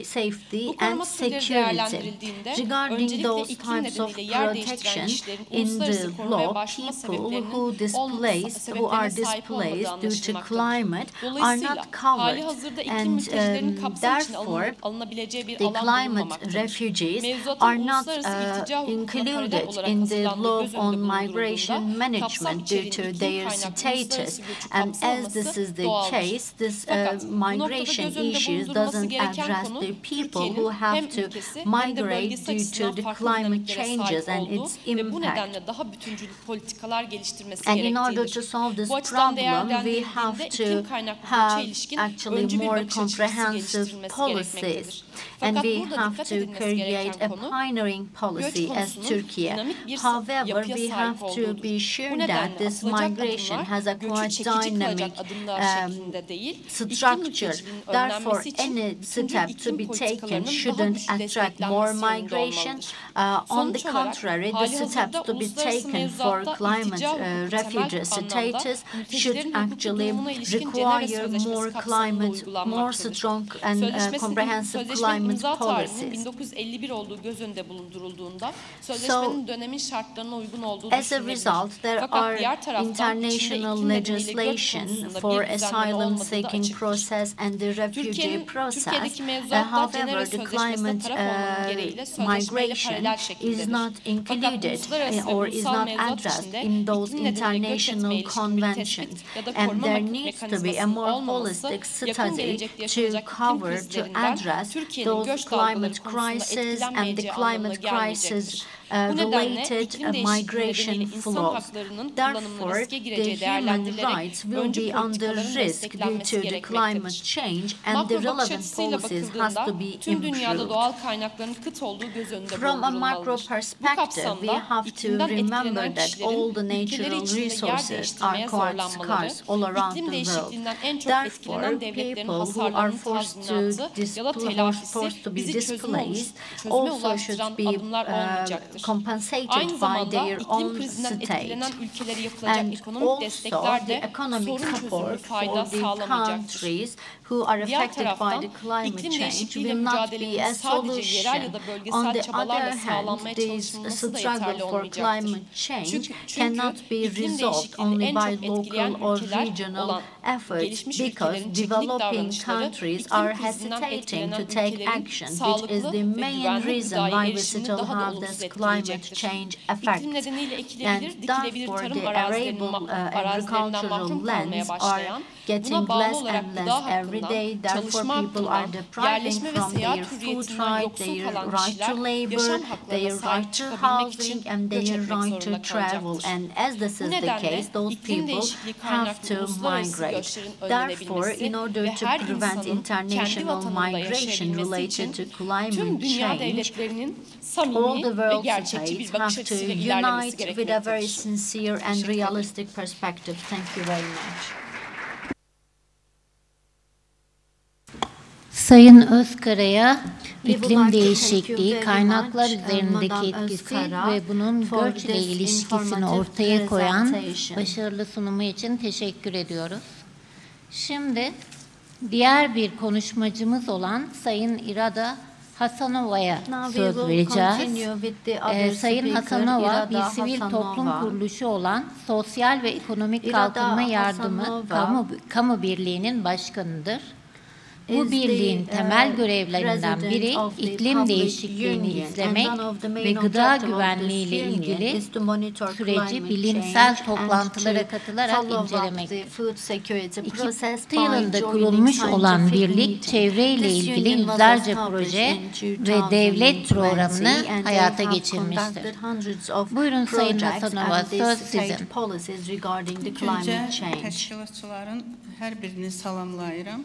safety and security. Regarding those types of protection in the law, people who are displaced due to climate are not covered, and therefore the climate refugees are not included in the law on migration management due to their status. And as this is the case, this migration issues doesn't address the people who have to migrate due to the climate changes and its impact. And in order to solve this problem, we have to have actually more comprehensive policies, and we have to create a pioneering policy as Turkey. However, we have to be sure that this migration has a quite dynamic structure. Therefore, any step to be taken shouldn't attract more migration. On the contrary, the steps to be taken for climate refugee status should actually require more strong and comprehensive climate policies. So, as a result, there are international legislation for asylum-seeking process and the refugee process. However, the climate migration is not included or is not addressed in those international conventions, and there needs to be a more holistic study to cover, to address those climate crises and the climate crisis related migration flows. Therefore, the human rights will be under risk due to the climate change, and the relevant policies has to be improved. From a macro perspective, we have to remember that all the natural resources are quite scarce all around the world. Therefore, people who are forced to be displaced also should be compensated by their own state. And also the economic support for the countries who are Diğer affected by taraftan the climate iklim change değişikliğiyle will not be mücadelenin a sadece yerel ya solution. da On bölgesel the çabalarla other sağlanmaya hand, this çalışılması da struggle yeterli for olmayacaktır. climate change Çünkü cannot be iklim resolved değişikliğini only en by çok etkileyen local or ülkeler regional olan efforts gelişmiş because ülkelerin çekinik developing davranışları countries are iklim krizinden hesitating to etkilenen take ülkelerin action, which is sağlıklı the ve main güvenli reason gıdaya why we erişimini still daha da have olumsuz this climate etkileyecektir. change İklim effect. nedeniyle And ekilebilir, dikilebilir therefore tarım the arazilerinden agricultural mahrum kalmaya lands are başlayan, getting buna bağlı less olarak and gıda less every hakkından, day. Therefore çalışma people are hakkından, depriving yerleşme ve from seyahat their food hürriyetinden right, yoksun their kalan right kişiler, to labor, yaşam haklarına their sahip right to çıkabilmek için housing, and göç their etmek right to zorunda travel. kalacaktır. And as this Bu is the nedenle case, those iklim people değişikliği have kaynaklı to uluslararası migrate. göçlerin Therefore, önlenebilmesi in ve order to her prevent insanın kendi international vatanında migration yaşayabilmesi related için to tüm climate dünya change, devletlerinin all samimi the ve world gerçekçi bir states bakış have to açısıyla ilerlemesi unite with a very gerekmektedir. sincere and Teşekkür ederim. realistic perspective. Thank you very much. Sayın Özkara'ya We would iklim like to thank you değişikliği, very kaynaklar much, üzerindeki Madam etkisi Özkara, ve bunun for göçle this ilişkisini informative ortaya koyan presentation. başarılı sunumu için teşekkür ediyoruz. Şimdi diğer bir konuşmacımız olan Sayın İrada Hasanova'ya Now we söz will vereceğiz. continue with the other Sayın speaker, Hasanova bir İrada sivil Hasanova. toplum kuruluşu olan Sosyal ve Ekonomik İrada Kalkınma Yardımı Hasanova Kamu Birliği'nin başkanıdır. Bu is birliğin the, temel görevlerinden president biri of the iklim public değişikliğini union, izlemek and one of the main ve gıda objective of güvenliği ile this union ilgili is to monitor süreci climate bilimsel change toplantılara and to katılarak follow up incelemektir. the food security process 2006 by yılında joining kurulmuş olan scientific birlik meetings. çevreyle This ilgili union was yüzlerce established proje in ve devlet 2020 programını and they hayata have geçirmiştir. conducted hundreds of Buyurun Sayın projects Hasanova, and söz these state sizin. policies regarding the İlk climate öncə change. təşkilatçıların hər birini salamlayıram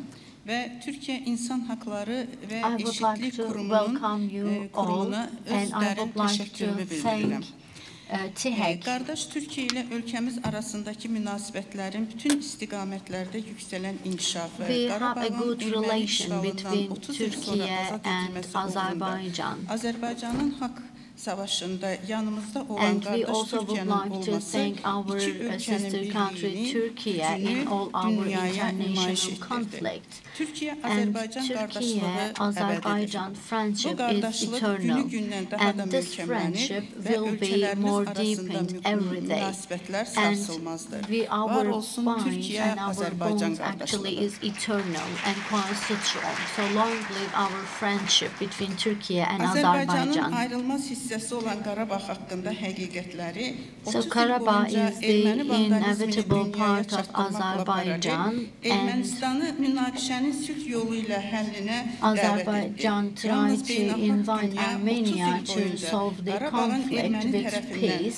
və Türkiyə İnsan Hakları və I would like Eşitlik to Qurumunun welcome you all, qurumuna öz and I dərin would like təşəkkürümü to bildirirəm. thank TİHEK. Qardaş Türkiyə ilə ölkəmiz arasındakı münasibətlərin bütün istiqamətlərdə yüksələn inkişafı, We have a Qarabağın good erməni relation işğalından between 30 il sonra Turkey azad and edilməsi uğrunda Azerbaijan. Azərbaycanın haqq savaşında yanımızda olan And we qardaş also would Türkiyənin like to olması thank our iki ölkənin sister country birliyini, Turkey in gücünü all our dünyaya nümayiş international etdirdi. conflict. Türkiyə-Azərbaycan And qardaşlığı Turkey-Azerbaijan əbədidir. Bu friendship is qardaşlıq eternal, günü-gündən daha da and this möhkəmlənir friendship və will be ölkələrimiz more arasında deepened every day. münasibətlər And sarsılmazdır. our Var olsun bonds Türkiyə, and our Azərbaycan bonds actually qardaşlığı. is eternal and quite strong. So long live our friendship between Turkey and Azərbaycanın Azerbaijan. ayrılmaz hissəsi olan Qarabağ haqqında həqiqətləri 30 So il Karabağ boyunca is the erməni vandalizmini inevitable dünyaya part of çatdırmaqla bərabər Azerbaijan, Ermənistanı münaqişənin sülh yolu ilə həllinə dəvət etdi. Azerbaijan tried to invite Armenia to solve the conflict with peace.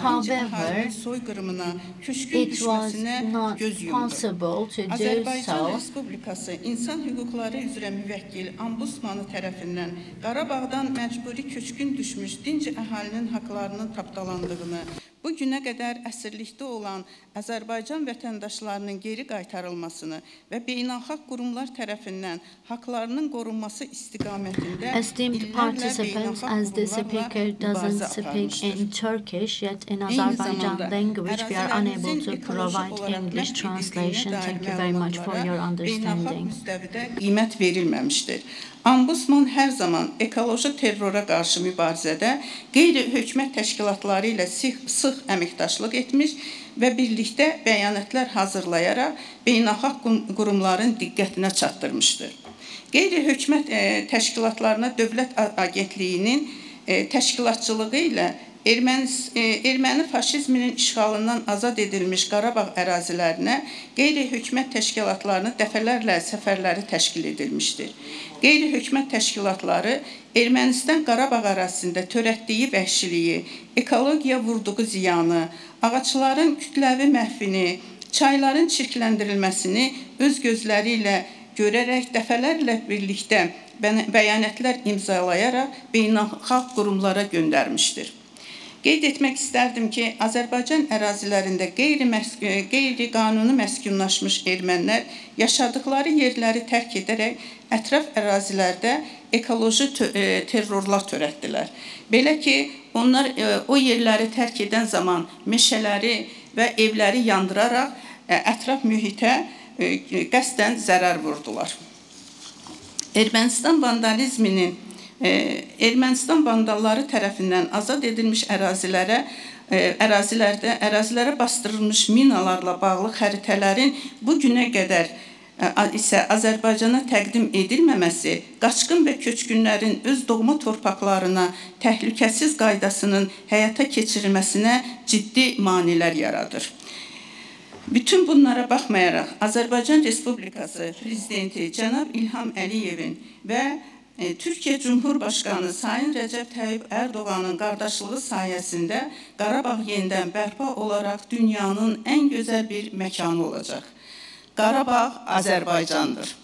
However, soyqırımına, köçkün it was düşməsinə not göz yumdu. possible to do Azərbaycan so. Respublikası İnsan Hüquqları üzrə müvəkkil Ombudsmanı tərəfindən Qarabağdan məcburi köçkün düşmüş dinc əhalinin haqlarının tapdalandığını, bu günə qədər əsirlikdə olan Azərbaycan vətəndaşlarının geri qaytarılmasını və beynəlxalq qurumlar tərəfindən haqlarının qorunması istiqamətində Esteemed participants, as the speaker doesn't speak in Turkish, yet in Azerbaijan language, we are unable to provide English translation. Thank you very much for your understanding. Qiymət verilməmişdir. Ombudsman hər zaman ekoloji terrora qarşı mübarizədə qeyri-hökumət təşkilatları ilə sıx əməkdaşlıq etmiş və birlikdə bəyanatlar hazırlayaraq beynəlxalq qurumların diqqətinə çatdırmışdır. Qeyri-hökumət təşkilatlarına Dövlət Agentliyinin təşkilatçılığı ilə erməni faşizminin işğalından azad edilmiş Qarabağ ərazilərinə qeyri-hökumət təşkilatlarının dəfələrlə səfərləri təşkil edilmişdir. Qeyri-hökumət təşkilatları Ermənistan Qarabağ ərazisində törətdiyi vəhşiliyi, ekologiya vurduğu ziyanı, ağaçların kütləvi məhvini, çayların çirkləndirilməsini öz gözləri ilə görərək dəfələrlə birlikdə bəyanatlar imzalayaraq beynəlxalq qurumlara göndərmişdir. Qeyd etmək istərdim ki, Azərbaycan ərazilərində qeyri-qanuni məskunlaşmış ermənilər yaşadıkları yerləri tərk edərək ətraf ərazilərdə ekoloji terrorlar törətdilər. Belə ki, onlar o yerləri tərk edən zaman meşələri və evləri yandıraraq ətraf mühitə qəsdən zərər vurdular. Ermənistan vandalları tərəfindən azad edilmiş ərazilərə bastırılmış minalarla bağlı xəritələrin bu günə qədər isə Azərbaycana təqdim edilməməsi, qaçqın və köçkünlərin öz doğma torpaqlarına təhlükəsiz qaydasının həyata keçirilməsinə ciddi maneələr yaradır. Bütün bunlara baxmayaraq, Azərbaycan Respublikası Prezidenti cənab İlham Əliyevin və Türkiyə Cumhurbaşqanı Sayın Rəcəb Tayyip Erdoğan'ın qardaşlığı sayəsində Qarabağ yenidən bərpa olaraq dünyanın ən gözəl bir məkanı olacaq. Qarabağ Azərbaycandır.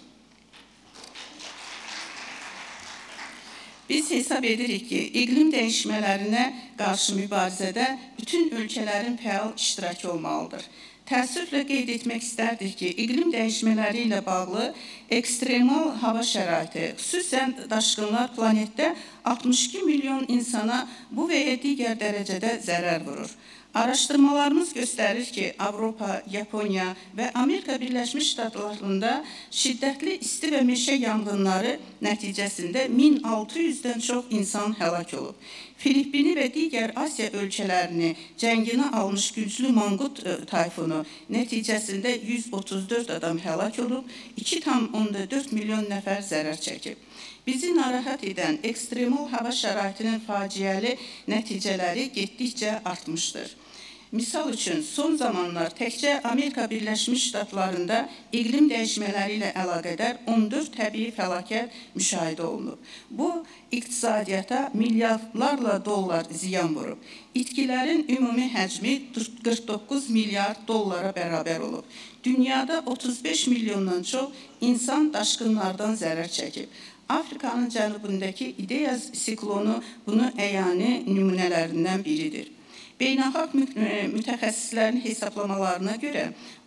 Biz hesab edirik ki, iqlim dəyişmələrinə qarşı mübarizədə bütün ölkələrin fəal iştirakı olmalıdır. Təəssüflə qeyd etmək istərdik ki, iqlim dəyişmələri ilə bağlı ekstremal hava şəraiti, xüsusən daşqınlar planetdə 62 milyon insana bu və ya digər dərəcədə zərər vurur. Araşdırmalarımız göstərir ki, Avropa, Yaponiya və Amerika Birləşmiş Ştatlarında şiddətli isti və meşə yanğınları nəticəsində 1600-dən çox insan həlak olub. Filippini və digər Asiya ölkələrini cənginə almış güclü manqut tayfunu nəticəsində 134 adam həlak olub, 2,4 milyon nəfər zərər çəkib. Bizi narahat edən ekstremal hava şəraitinin faciəli nəticələri getdikcə artmışdır. Misal üçün, son zamanlar təkcə Amerika Birləşmiş Ştatlarında iqlim dəyişmələri ilə əlaqədar 14 təbii fəlakət müşahidə olunub. Bu, iqtisadiyyata milyardlarla dollar ziyan vurub. İtkilərin ümumi həcmi 49 milyard dollara bərabər olub. Dünyada 35 milyondan çox insan daşqınlardan zərər çəkib. Afrikanın cənubundakı İdeya siklonu bunu əyani nümunələrindən biridir. Beynəlxalq mütəxəssislərin hesablamalarına görə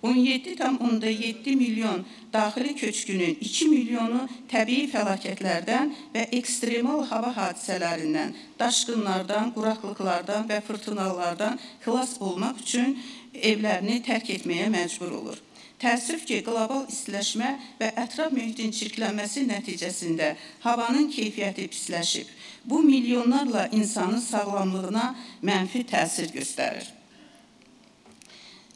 17,7 milyon daxili köçkünün 2 milyonu təbii fəlakətlərdən və ekstremal hava hadisələrindən, daşqınlardan, quraqlıqlardan və fırtınalardan xilas olmaq üçün evlərini tərk etməyə məcbur olur. Təəssüf ki, qlobal istiləşmə və ətraf mühitin çirklənməsi nəticəsində havanın keyfiyyəti pisləşib. Bu, milyonlarla insanın sağlamlığına mənfi təsir göstərir.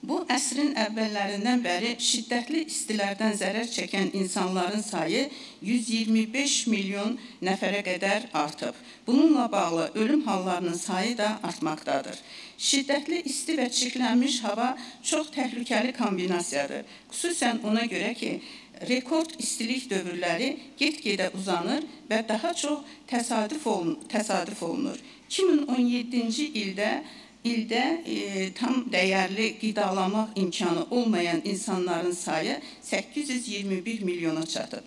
Bu, əsrin əvvəllərindən bəri şiddətli istilərdən zərər çəkən insanların sayı 125 milyon nəfərə qədər artıb. Bununla bağlı ölüm hallarının sayı da artmaqdadır. Şiddətli isti və çirklənmiş hava çox təhlükəli kombinasiyadır. Xüsusən ona görə ki, rekord istilik dövrləri get-gedə uzanır və daha çox təsadüf olunur. 2017-ci ildə tam dəyərli qidalanmaq imkanı olmayan insanların sayı 821 milyona çatıb.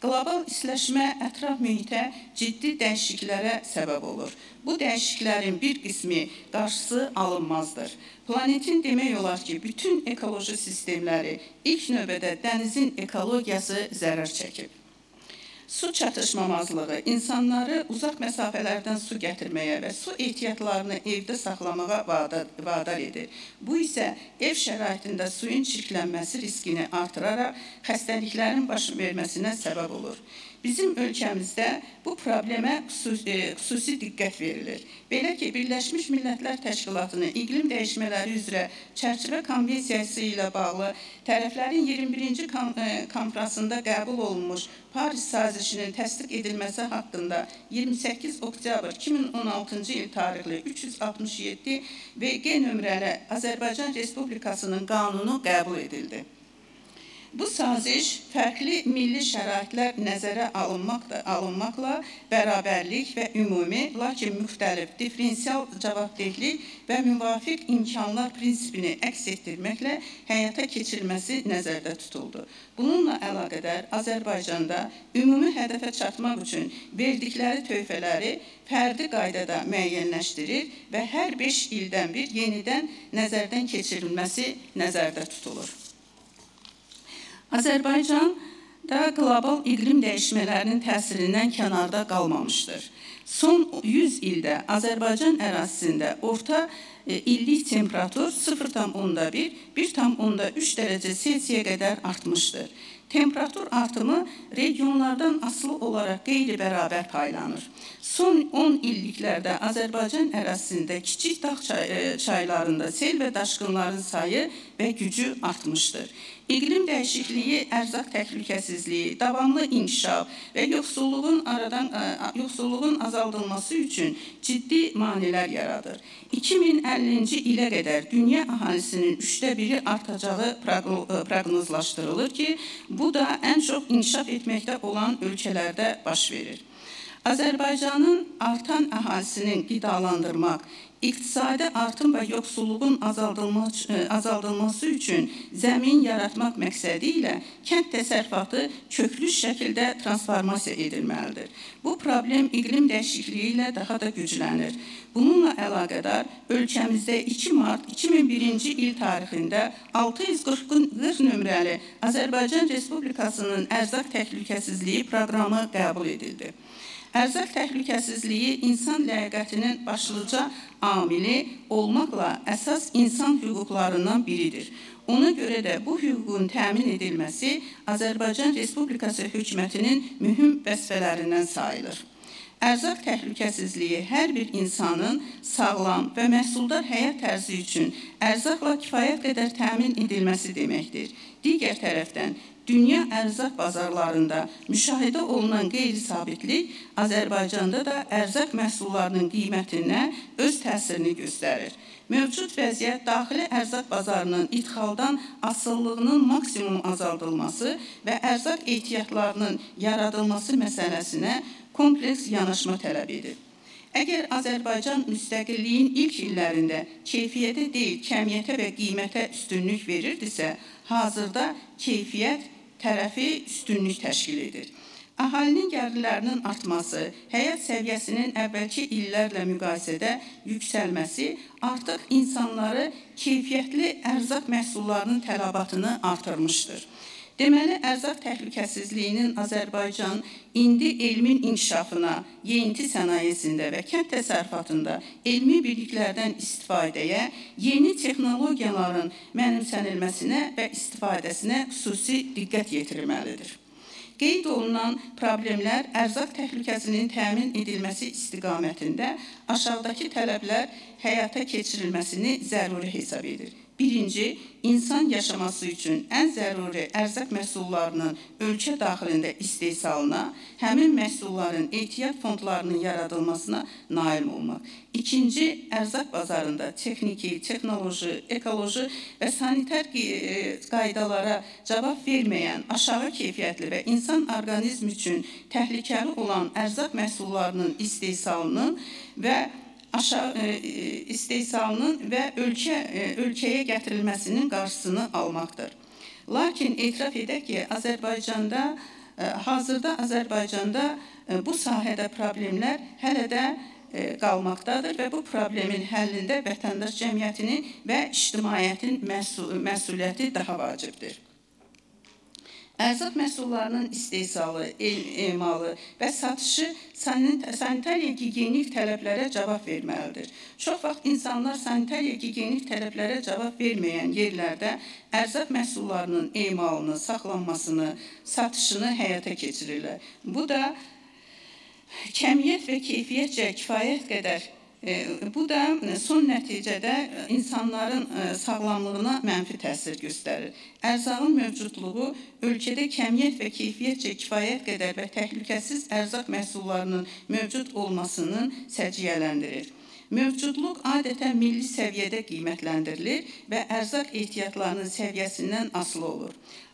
Qlobal istiləşmə ətraf mühitə ciddi dəyişikliklərə səbəb olur. Bu dəyişikliklərin bir qismi qarşısı alınmazdır. Planetin demək olar ki, bütün ekoloji sistemləri, ilk növbədə dənizin ekologiyası zərər çəkib. Su çatışmamazlığı insanları uzaq məsafələrdən su gətirməyə və su ehtiyatlarını evdə saxlamağa vadar edir. Bu isə ev şəraitində suyun çirklənməsi riskini artıraraq xəstəliklərin baş verməsinə səbəb olur. Bizim ölkəmizdə bu problemə xüsusi diqqət verilir. Belə ki, Birləşmiş Millətlər Təşkilatının iqlim dəyişmələri üzrə çərçivə konvensiyası ilə bağlı tərəflərin 21-ci konfransında qəbul olunmuş Paris sazişinin təsdiq edilməsi haqqında 28 oktyabr 2016-cı il tarixli 367 VG nömrəli Azərbaycan Respublikasının qanunu qəbul edildi. Bu saziş fərqli milli şəraitlər nəzərə alınmaqla bərabərlik və ümumi, lakin müxtəlif, diferensial cavabdehlik və müvafiq imkanlar prinsipini əks etdirməklə həyata keçirilməsi nəzərdə tutuldu. Bununla əlaqədar Azərbaycanda ümumi hədəfə çatmaq üçün verdikləri töhfələri fərdi qaydada müəyyənləşdirir və hər 5 ildən bir yenidən nəzərdən keçirilməsi nəzərdə tutulur. Azərbaycan da qlobal iqlim dəyişmələrinin təsirindən kənarda qalmamışdır. Son 100 ildə Azərbaycan ərazisində orta illik temperatur 0,1, 1,3 dərəcə Selsiyə qədər artmışdır. Temperatur artımı regionlardan asılı olaraq qeyri-bərabər paylanır. Son 10 illiklərdə Azərbaycan ərazisində kiçik dağ çaylarında sel və daşqınların sayı və gücü artmışdır. İqlim dəyişikliyi, ərzaq təhlükəsizliyi, davamlı inkişaf və yoxsulluğun azaldılması üçün ciddi maneələr yaradır. 2050-ci ilə qədər dünya əhalisinin 1/3 artacağı proqnozlaşdırılır ki, bu da ən çox inkişaf etməkdə olan ölkələrdə baş verir. Azərbaycanın artan əhalisinin qidalandırmaq, iqtisadi artım və yoxsulluğun azaldılması üçün zəmin yaratmaq məqsədi ilə kənd təsərrüfatı köklü şəkildə transformasiya edilməlidir. Bu problem iqlim dəyişikliyi ilə daha da güclənir. Bununla əlaqədar ölkəmizdə 2 mart 2001-ci il tarixində 640 nömrəli Azərbaycan Respublikasının ərzaq təhlükəsizliyi proqramı qəbul edildi. Ərzaq təhlükəsizliyi insan ləyaqətinin başlıca amili olmaqla əsas insan hüquqlarından biridir. Ona görə də bu hüququn təmin edilməsi Azərbaycan Respublikası hökumətinin mühüm vəzifələrindən sayılır. Ərzaq təhlükəsizliyi hər bir insanın sağlam və məhsuldar həyat tərzi üçün ərzaqla kifayət qədər təmin edilməsi deməkdir. Digər tərəfdən, dünya ərzaq bazarlarında müşahidə olunan qeyri-sabitlik Azərbaycanda da ərzaq məhsullarının qiymətinə öz təsirini göstərir. Mövcud vəziyyət daxili ərzaq bazarının idxaldan asıllığının maksimum azaldılması və ərzaq ehtiyatlarının yaradılması məsələsinə kompleks yanaşma tələb edir. Əgər Azərbaycan müstəqilliyin ilk illərində keyfiyyətə deyil, kəmiyyətə və qiymətə üstünlük verirdisə, hazırda keyfiyyət tərəfi üstünlük təşkil edir. Əhalinin gəlirlərinin artması, həyat səviyyəsinin əvvəlki illərlə müqayisədə yüksəlməsi artıq insanları keyfiyyətli ərzaq məhsullarının tələbatını artırmışdır. Deməli, ərzaq təhlükəsizliyinin Azərbaycan indi elmin inkişafına, yeyinti sənayesində və kənd təsərrüfatında elmi biliklərdən istifadəyə, yeni texnologiyaların mənimsənilməsinə və istifadəsinə xüsusi diqqət yetirilməlidir. Qeyd olunan problemlər ərzaq təhlükəsinin təmin edilməsi istiqamətində aşağıdakı tələblər həyata keçirilməsini zəruri hesab edir. Birinci, insan yaşaması üçün ən zəruri ərzaq məhsullarının ölkə daxilində istehsalına, həmin məhsulların ehtiyat fondlarının yaradılmasına nail olmaq. İkinci, ərzaq bazarında texniki, texnoloji, ekoloji və sanitar qaydalara cavab verməyən, aşağı keyfiyyətli və insan orqanizmi üçün təhlükəli olan ərzaq məhsullarının istehsalının və ölkəyə gətirilməsinin qarşısını almaqdır. Lakin etiraf edək ki, hazırda Azərbaycanda bu sahədə problemlər hələ də qalmaqdadır və bu problemin həllində vətəndaş cəmiyyətinin və ictimaiyyətin məsuliyyəti daha vacibdir. Ərzaq məhsullarının istehsalı, emalı və satışı sanitariya-gigiyenik tələblərə cavab verməlidir. Çox vaxt insanlar sanitariya-gigiyenik tələblərə cavab verməyən yerlərdə ərzaq məhsullarının emalını, saxlanmasını, satışını həyata keçirirlər. Bu da kəmiyyət və keyfiyyətcə kifayət qədər bu da son nəticədə insanların sağlamlığına mənfi təsir göstərir. Ərzağın mövcudluğu ölkədə kəmiyyət və keyfiyyətcə kifayət qədər və təhlükəsiz ərzaq məhsullarının mövcud olmasının səciyyələndirir. Mövcudluq adətən milli səviyyədə qiymətləndirilir və ərzaq ehtiyatlarının səviyyəsindən asılı olur.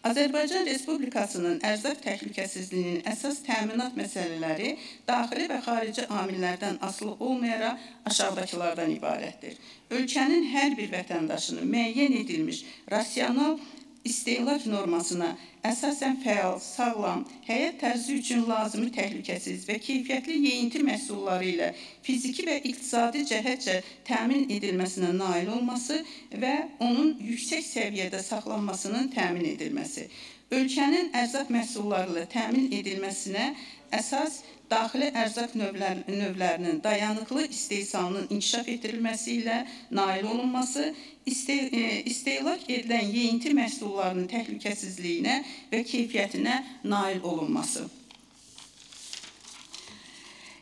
Azərbaycan Respublikasının ərzaq təhlükəsizliyinin əsas təminat məsələləri daxili və xarici amillərdən asılı olmayaraq aşağıdakılardan ibarətdir. Ölkənin hər bir vətəndaşının müəyyən edilmiş rasional istehlak normasına əsasən fəal, sağlam, həyat tərzi üçün lazımi təhlükəsiz və keyfiyyətli yeyinti məhsulları ilə fiziki və iqtisadi cəhətcə təmin edilməsinə nail olması və onun yüksək səviyyədə saxlanmasının təmin edilməsi. Ölkənin ərzaq məhsullarıyla təmin edilməsinə əsas daxili ərzaq növlərinin dayanıqlı istehsalının inkişaf etdirilməsi ilə nail olunması, istehlak edilən yeyinti məhsullarının təhlükəsizliyinə və keyfiyyətinə nail olunması.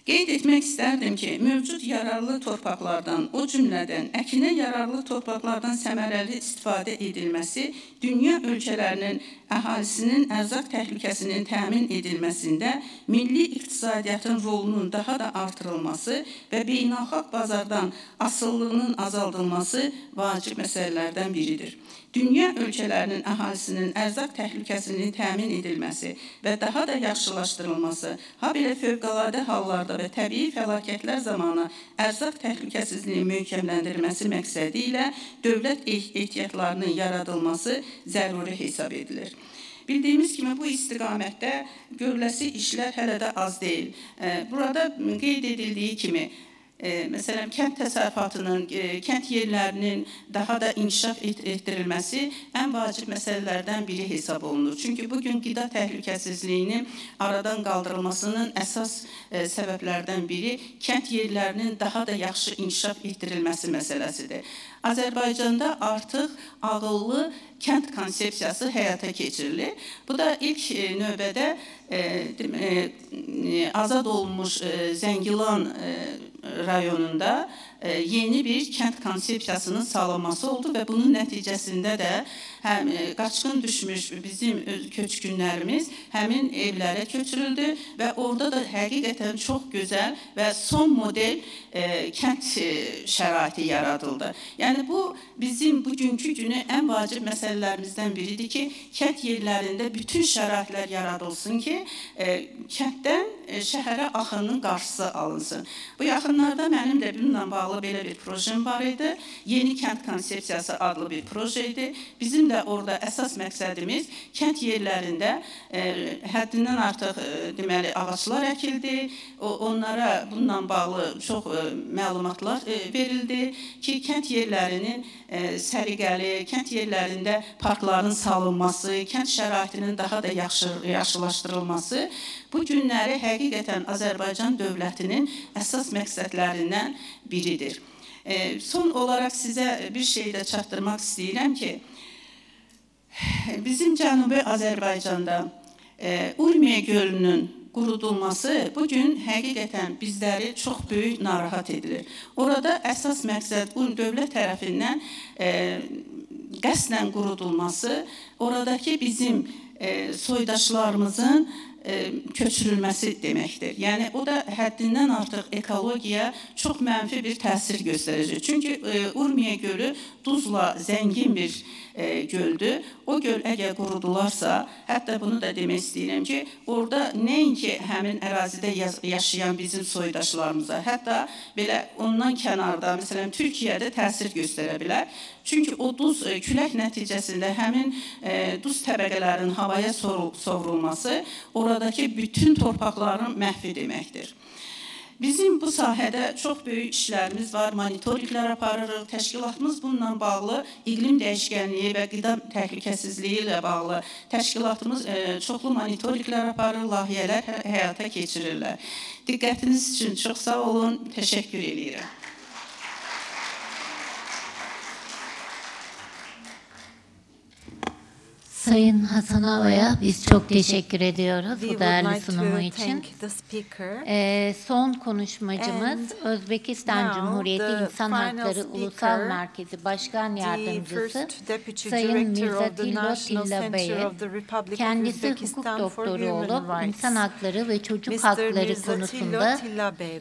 Qeyd etmək istərdim ki, mövcud yararlı torpaqlardan, o cümlədən əkinə yararlı torpaqlardan səmərəli istifadə edilməsi dünya ölkələrinin əhalisinin ərzaq təhlükəsinin təmin edilməsində milli iqtisadiyyatın rolunun daha da artırılması və beynəlxalq bazardan asıllığının azaldılması vacib məsələlərdən biridir. Dünya ölkələrinin əhalisinin ərzaq təhlükəsinin təmin edilməsi və daha da yaxşılaşdırılması, habelə fövqəladə hallarda və təbii fəlakətlər zamanı ərzaq təhlükəsizliyinin möhkəmləndirilməsi məqsədi ilə dövlət ehtiyatlarının yaradılması zəruri hesab edilir. Bildiyimiz kimi bu istiqamətdə görüləsi işlər hələ də az deyil. Burada qeyd edildiyi kimi, məsələn, kənd təsərrüfatının, kənd yerlərinin daha da inkişaf etdirilməsi ən vacib məsələlərdən biri hesab olunur. Çünki bugün qida təhlükəsizliyinin aradan qaldırılmasının əsas səbəblərdən biri kənd yerlərinin daha da yaxşı inkişaf etdirilməsi məsələsidir. Azərbaycanda artıq ağıllı kənd konsepsiyası həyata keçirilir. Bu da ilk növbədə azad olunmuş Zəngilan rayonunda yeni bir kənd konsepsiyasının sağlanması oldu və bunun nəticəsində də həm qaçqın düşmüş bizim köçkünlərimiz həmin evlərə köçürüldü və orada da həqiqətən çox gözəl və son model kənd şəraiti yaradıldı. Yəni bu bizim bugünkü günü ən vacib məsələlərimizdən biridir ki, kənd yerlərində bütün şəraitlər yaradılsın ki, kənddən şəhərə axının qarşısı alınsın. Bu yaxınlarda mənim də bununla bağlı belə bir projem var idi. Yeni kənd konsepsiyası adlı bir proje idi. Bizim də orada əsas məqsədimiz kənd yerlərində həddindən artıq deməli ağaclar əkildi. Onlara bununla bağlı çox məlumatlar verildi ki, kənd yerlərinin səliqəli, kənd yerlərində parkların salınması, kənd şəraitinin daha da yaxşılaşdırılması bu günləri həqiqətən Azərbaycan dövlətinin əsas məqsədlərindən biridir. Son olaraq sizə bir şey də çatdırmaq istəyirəm ki, bizim Cənubi Azərbaycanda Urmiya gölünün qurudulması bugün həqiqətən bizləri çox böyük narahat edilir. Orada əsas məqsəd dövlət tərəfindən qəsdən qurudulması, oradakı bizim soydaşlarımızın köçürülməsi deməkdir. Yəni, o da həddindən artıq ekologiyaya çox mənfi bir təsir göstərəcək. Çünki Urmiya gölü duzla zəngin bir göldür. O göl əgər qurudularsa, hətta bunu da demək istəyirəm ki, orada nəinki həmin ərazidə yaşayan bizim soydaşlarımıza, hətta belə ondan kənarda, məsələn, Türkiyədə təsir göstərə bilər. Çünki o duz külək nəticəsində həmin duz təbəqələrinin havaya sovrulması oradakı bütün torpaqların məhvi deməkdir. Bizim bu sahədə çox böyük işlərimiz var, monitorinqlər aparırıq. Təşkilatımız bununla bağlı iqlim dəyişkənliyi və qida təhlükəsizliyi ilə bağlı təşkilatımız çoxlu monitorinqlər aparır, layihələr həyata keçirirlər. Diqqətiniz üçün çox sağ olun, təşəkkür edirəm. Sayın Hasan Ağa'ya biz çok teşekkür ediyoruz bu değerli sunumu için. Son konuşmacımız Özbekistan Cumhuriyeti İnsan Hakları Ulusal Merkezi Başkan Yardımcısı Sayın Mirzatillo Tillabayev. Kendisi hukuk doktoru olup insan hakları ve çocuk hakları konusunda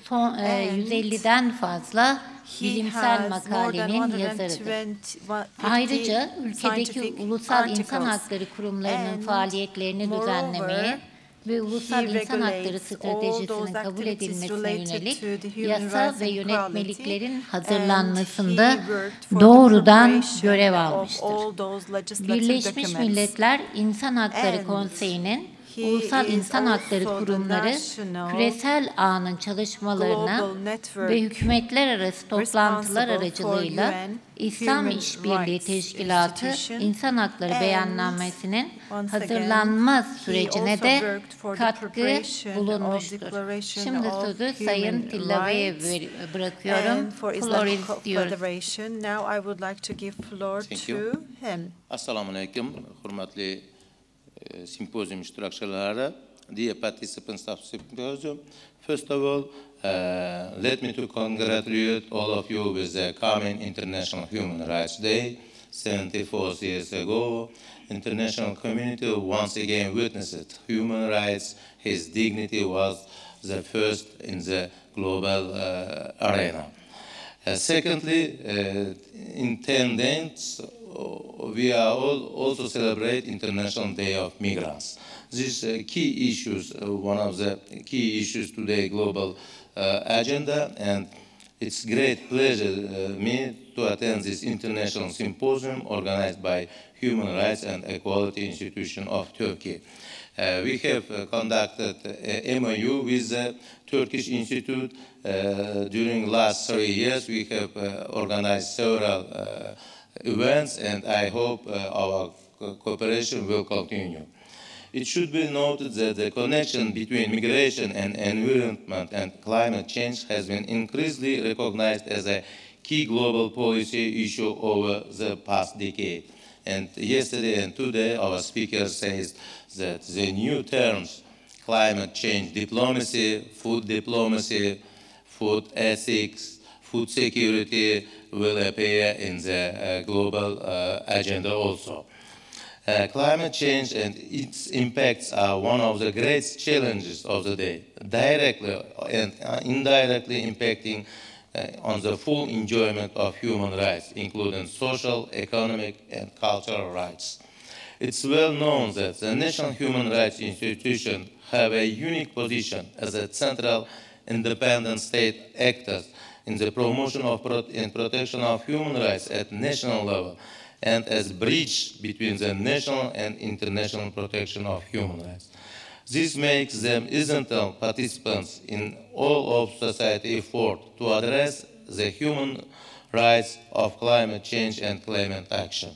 150'den fazla bilimsel makalenin yazarıdır. Ayrıca ülkedeki ulusal insan hakları kurumlarının faaliyetlerini düzenlemeye ve ulusal insan hakları stratejisinin kabul edilmesine yönelik yasa ve yönetmeliklerin hazırlanmasında doğrudan görev almıştır. Birleşmiş Milletler İnsan Hakları Konseyi'nin Ulusal İnsan Hakları Kurumları küresel ağının çalışmalarına ve hükümetler arası toplantılar aracılığıyla İslam İşbirliği Teşkilatı İnsan Hakları Beyannamesi'nin hazırlanma sürecine de katkı bulunmuştur. Şimdi sözü Sayın Tillava'ya bırakıyorum. Floor is yours. Now I would like to give floor to him. Assalamu alaikum, hurmatli sempozyum iştirakçıları, dear participants of symposium. First of all, let me to congratulate all of you with the coming International Human Rights Day. 74 years ago, international community once again witnessed human rights. His dignity was the first in the global arena. Secondly, in 10 days, we are also celebrate International Day of Migrants. This key issues, one of the key issues today global agenda, and it's great pleasure me to attend this international symposium organized by Human Rights and Equality Institution of Turkey. We have conducted a MOU with the Turkish Institute. During last 3 years, we have organized several events, and I hope our cooperation will continue. It should be noted that the connection between migration and environment and climate change has been increasingly recognized as a key global policy issue over the past decade. And yesterday and today, our speaker says that the new terms, climate change diplomacy, food ethics, food security, will appear in the global agenda also. Climate change and its impacts are one of the greatest challenges of the day, directly and indirectly impacting on the full enjoyment of human rights, including social, economic, and cultural rights. It's well known that the national human rights institutions have a unique position as a central independent state actors in the promotion of and protection of human rights at national level, and as bridge between the national and international protection of human rights. This makes them essential participants in all of society effort to address the human rights of climate change and climate action.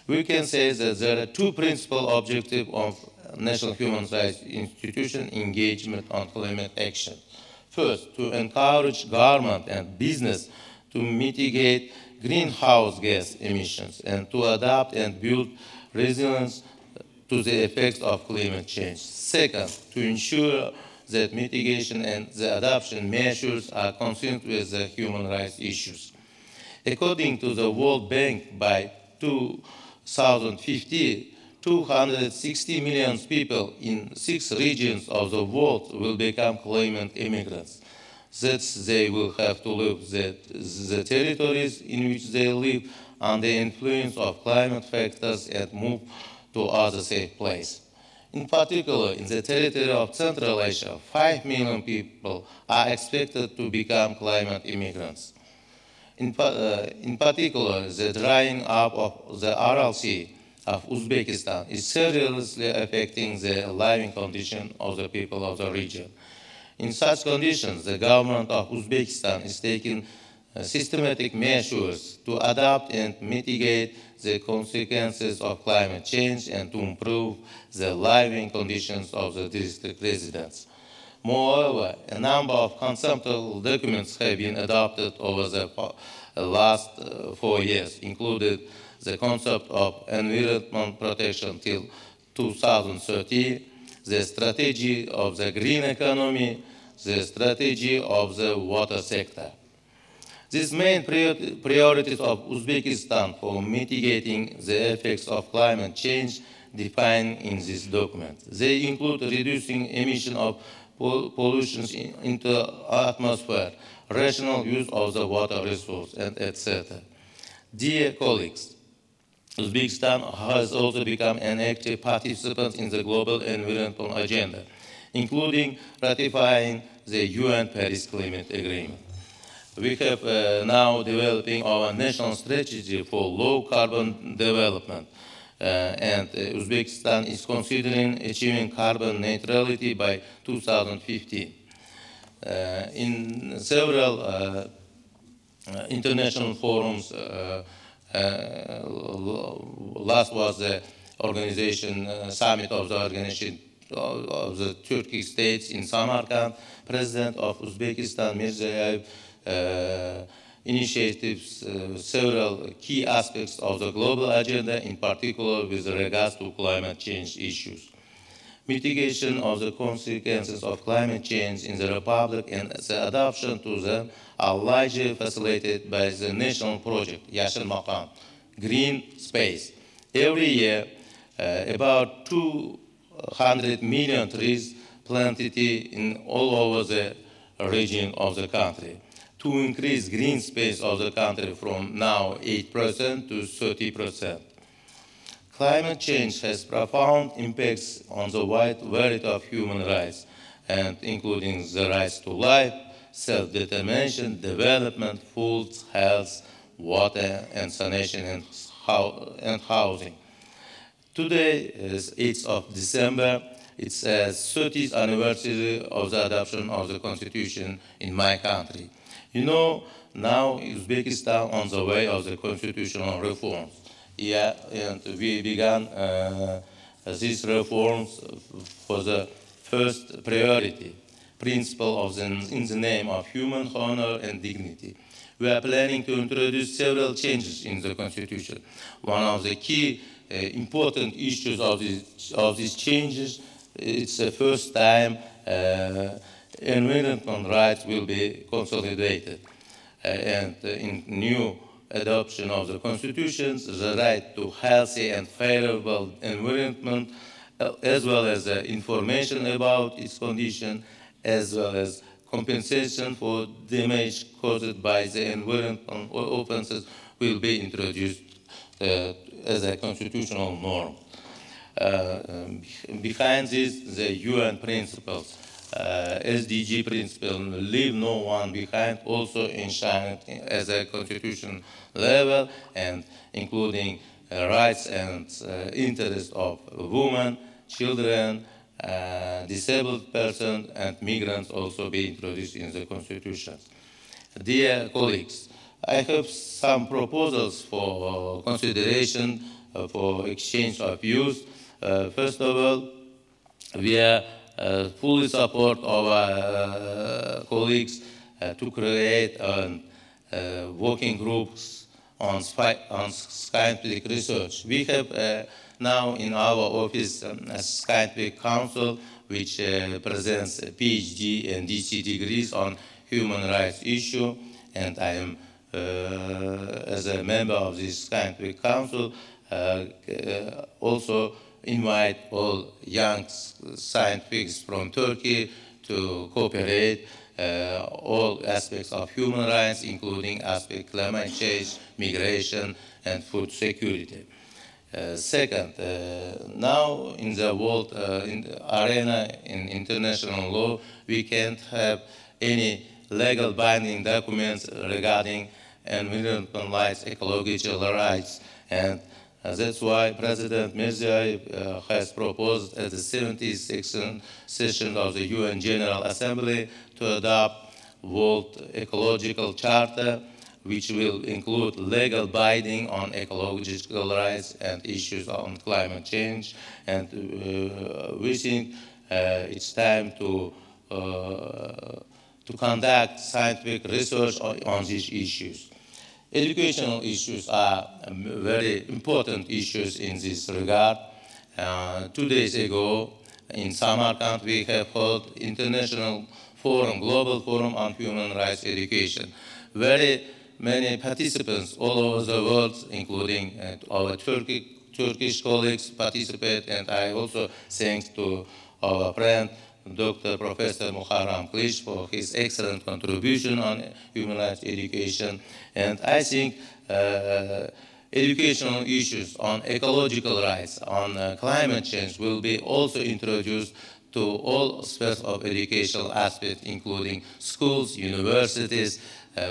We can say that there are two principal objectives of national human rights institution engagement on climate action. First, to encourage government and business to mitigate greenhouse gas emissions and to adapt and build resilience to the effects of climate change. Second, to ensure that mitigation and the adaptation measures are consistent with the human rights issues. According to the World Bank, by 2050, 260 million people in 6 regions of the world will become climate immigrants. That they will have to leave the territories in which they live under the influence of climate factors and move to other safe places. In particular, in the territory of Central Asia, 5 million people are expected to become climate immigrants. In particular, the drying up of the Aral Sea of Uzbekistan is seriously affecting the living condition of the people of the region. In such conditions, the government of Uzbekistan is taking systematic measures to adapt and mitigate the consequences of climate change and to improve the living conditions of the district residents. Moreover, a number of conceptual documents have been adopted over the last 4 years, including the concept of environment protection till 2030, the strategy of the green economy, the strategy of the water sector. These main priorities of Uzbekistan for mitigating the effects of climate change defined in this document. They include reducing emission of pollution into the atmosphere, rational use of the water resource, and etc. Dear colleagues, Uzbekistan has also become an active participant in the global environmental agenda, including ratifying the UN Paris Climate Agreement. We have now developing our national strategy for low carbon development. and Uzbekistan is considering achieving carbon neutrality by 2050. In several international forums, last was the organization summit of the organization of the Turkic states in Samarkand. President of Uzbekistan Mirziyoyev initiatives several key aspects of the global agenda, in particular with regards to climate change issues. Mitigation of the consequences of climate change in the Republic and the adoption to them are largely facilitated by the national project, Yeşil Makan, Green Space. Every year, about 200 million trees planted in all over the region of the country to increase green space of the country from now 8% to 30%. Climate change has profound impacts on the wide variety of human rights, and including the rights to life, self-determination, development, food, health, water, and sanitation and housing. Today is 8th of December. It's the 30th anniversary of the adoption of the Constitution in my country. You know, now Uzbekistan on the way of the constitutional reforms. Yeah, and we began these reforms for the first priority, principle of in the name of human honor and dignity. We are planning to introduce several changes in the Constitution. One of the key important issues of these changes, it's the first time environmental rights will be consolidated. And in new adoption of the constitutions, the right to healthy and favorable environment, as well as information about its condition, as well as compensation for damage caused by the environmental offenses will be introduced as a constitutional norm. Behind this, the UN principles, SDG principle, leave no one behind, also enshrined as a constitution level, and including rights and interests of women, children, disabled persons, and migrants also be introduced in the constitution. Dear colleagues, I have some proposals for consideration for exchange of views. First of all, we are fully support our colleagues to create working groups on scientific research. We have now in our office a scientific council which presents PhD and DC degrees on human rights issue, and I am as a member of this scientific council also invite all young scientists from Turkey to cooperate all aspects of human rights, including aspects of climate change, migration, and food security. Second, now in the world in the arena in international law, we can't have any legal binding documents regarding environmental rights, ecological rights, and that's why President Mirziyoyev has proposed at the 76th session of the UN General Assembly to adopt World Ecological Charter, which will include legal binding on ecological rights and issues on climate change. And we think it's time to conduct scientific research on these issues. Educational issues are very important issues in this regard. 2 days ago, in Samarkand, we have held international forum, global forum on human rights education. Very many participants all over the world, including our Turkish colleagues, participate, and I also thank to our friend, Dr. Professor Muharrem Kılıç, for his excellent contribution on human rights education. And I think educational issues on ecological rights, on climate change will be also introduced to all aspects of educational aspects, including schools, universities,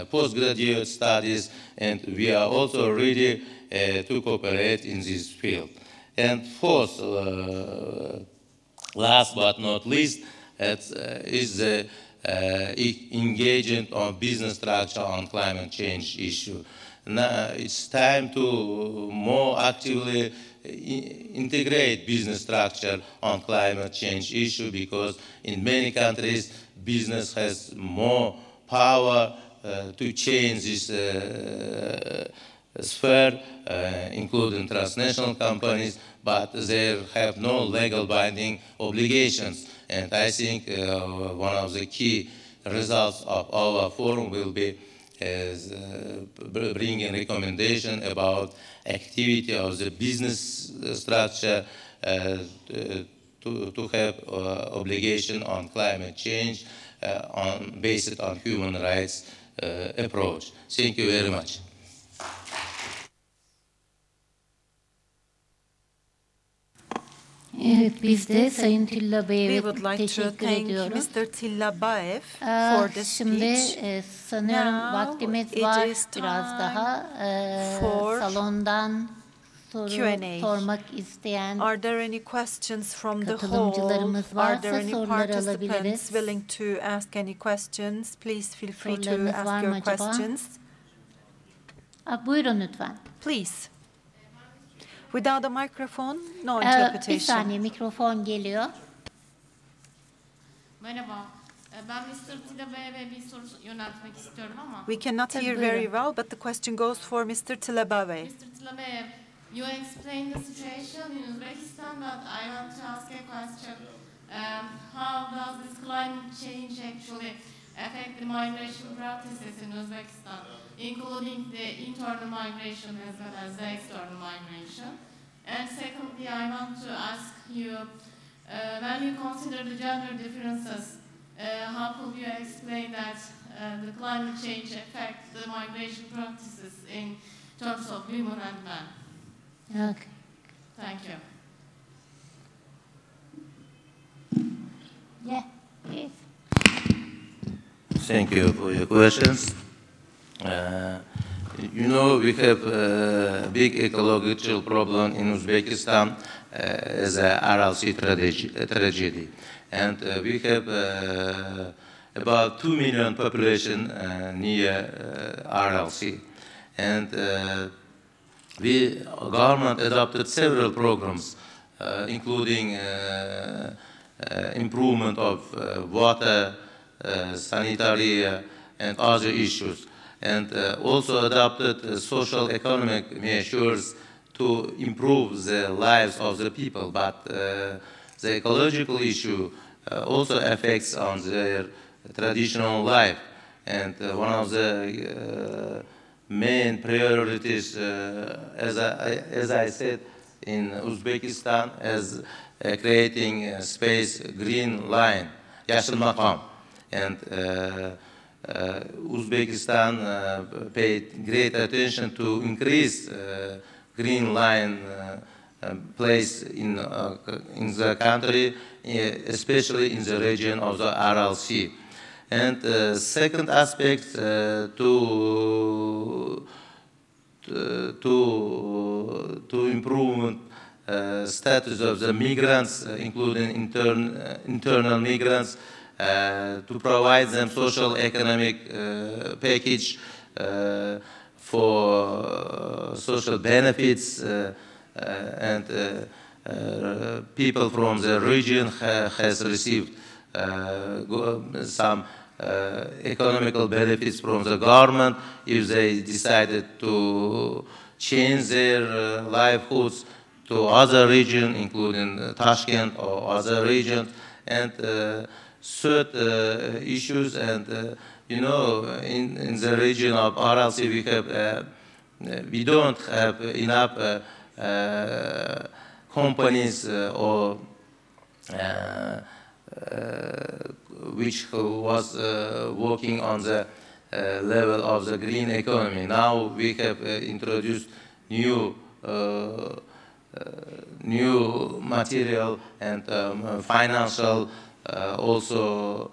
postgraduate studies, and we are also ready to cooperate in this field. And fourth, last but not least, is the engagement on business structure on climate change issue. Now it's time to more actively integrate business structure on climate change issue, because in many countries business has more power to change this sphere, including transnational companies, but they have no legal binding obligations. And I think one of the key results of our forum will be bringing recommendation about activity of the business structure to have obligation on climate change based on human rights approach. Thank you very much. Evet, biz de Sayın Tillabayev'e We would like to teşekkür thank ediyoruz. Mr. Tillabayev for the Şimdi speech. sanıyorum Now vaktimiz it var is biraz time daha. for Salondan soru Q&A. sormak isteyen Are there any questions from the hall? katılımcılarımız Are there varsa any soruları participants alabiliriz. willing to ask any questions? Please feel free to Sorularınız var ask mı your acaba? questions. Buyurun lütfen. Please. Without a microphone, no Bir interpretation. saniye, mikrofon geliyor. Merhaba. Ben Mr. Tillabayev'e bir soru yöneltmek istiyorum ama. We cannot hear very well, but the question goes for Mr. Tillabayev. Mr. Tillabayev, you explained the situation in Uzbekistan, but I want to ask a question. How does this climate change actually affect the migration practices in Uzbekistan, including the internal migration as well as the external migration? And secondly, I want to ask you, when you consider the gender differences, how could you explain that the climate change affects the migration practices in terms of women and men? Okay. Thank you. Yeah, please. Thank you for your questions. You know, we have a big ecological problem in Uzbekistan as a RLC tragedy. And we have about 2 million population near RLC. And government adopted several programs, including improvement of water, sanitary, and other issues, and also adopted social economic measures to improve the lives of the people. But the ecological issue also affects on their traditional life. And one of the main priorities, as I said, in Uzbekistan, is creating a space green line, Yaşıl Makam. And Uzbekistan paid great attention to increase green line place in the country, especially in the region of the RLC. And second aspect to improvement status of the migrants, including internal migrants, to provide them social economic package for social benefits, and people from the region has received some economical benefits from the government if they decided to change their livelihoods to other regions, including Tashkent or other regions. And third issues, and you know, in the region of RLC we don't have enough companies or which was working on the level of the green economy. Now we have introduced new material and financial. Also,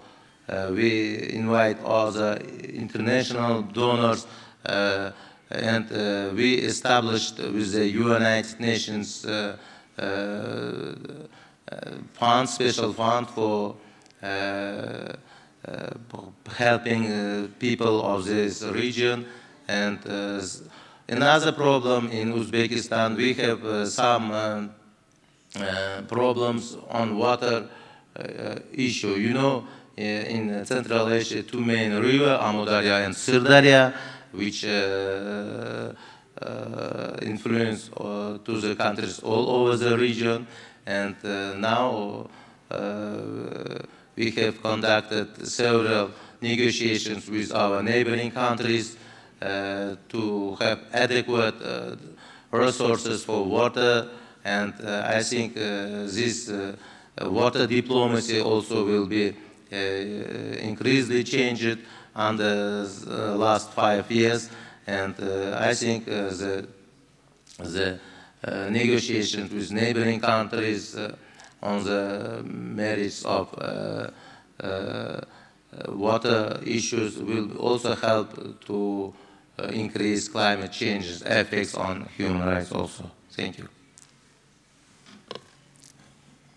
we invite all the international donors, and we established with the United Nations special fund for helping people of this region. And another problem in Uzbekistan, we have some problems on water issue. You know, in Central Asia, two main rivers, Amudarya and Sirdarya, which influence to the countries all over the region. And now we have conducted several negotiations with our neighboring countries to have adequate resources for water. And I think this water diplomacy also will be increasingly changed under the last 5 years. And I think the negotiations with neighboring countries on the merits of water issues will also help to increase climate change's effects on human rights also. Thank you.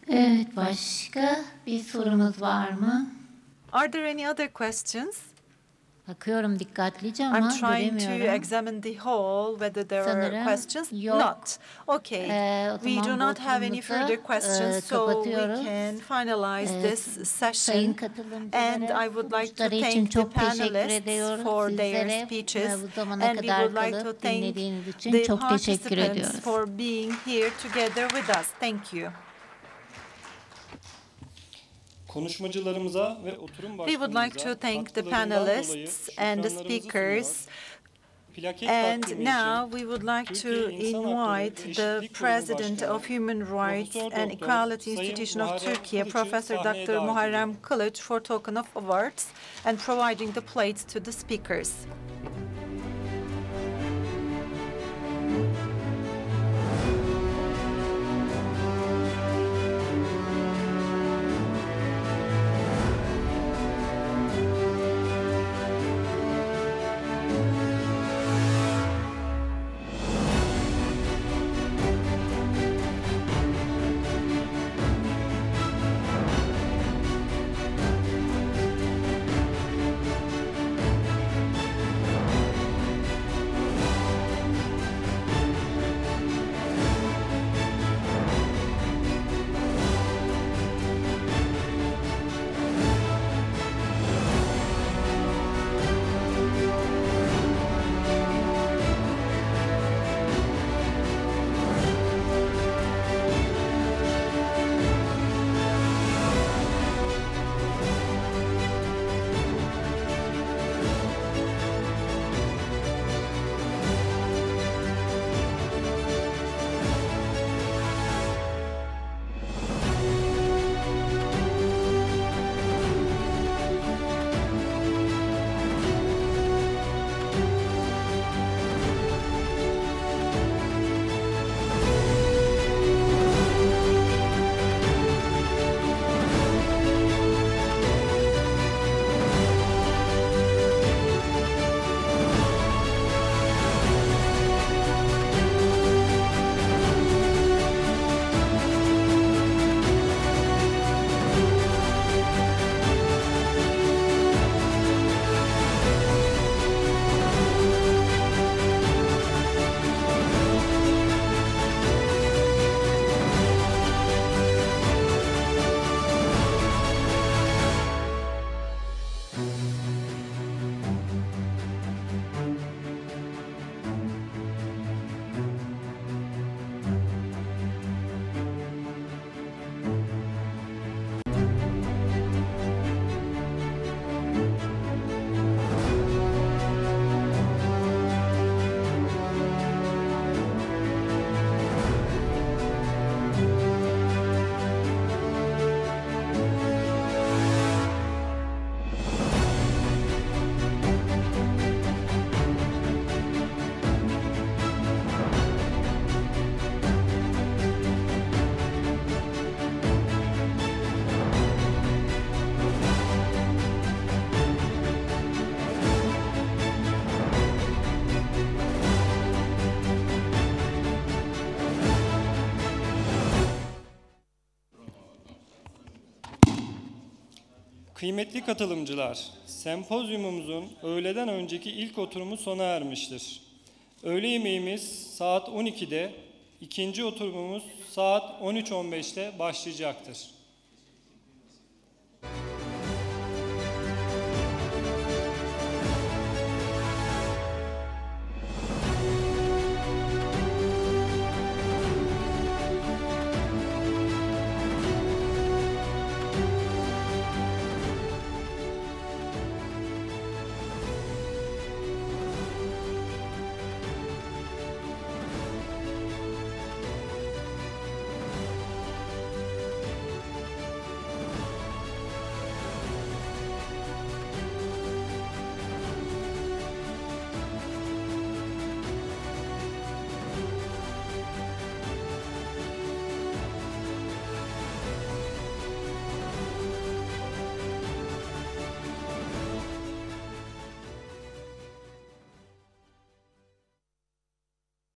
Evet, başka bir sorumuz var mı? Are there any other questions? Bakıyorum dikkatlice ama I'm trying to göremiyorum. examine the whole whether there Sanırım are questions. yok. Not. Okay. We do not have any further questions, so we can finalize this session. And I would like to thank the panelists for their speeches, and we would like to thank the participants for being here together with us. Thank you. Konuşmacılarımıza ve oturum We would like to thank the panelists and the speakers. And now we would like to invite the President of Human Rights and Equality Institution of Turkey, Professor Dr. Muharrem Kılıç, for token of awards and providing the plates to the speakers. Kıymetli katılımcılar, sempozyumumuzun öğleden önceki ilk oturumu sona ermiştir. Öğle yemeğimiz saat 12'de, ikinci oturumumuz saat 13.15'te başlayacaktır.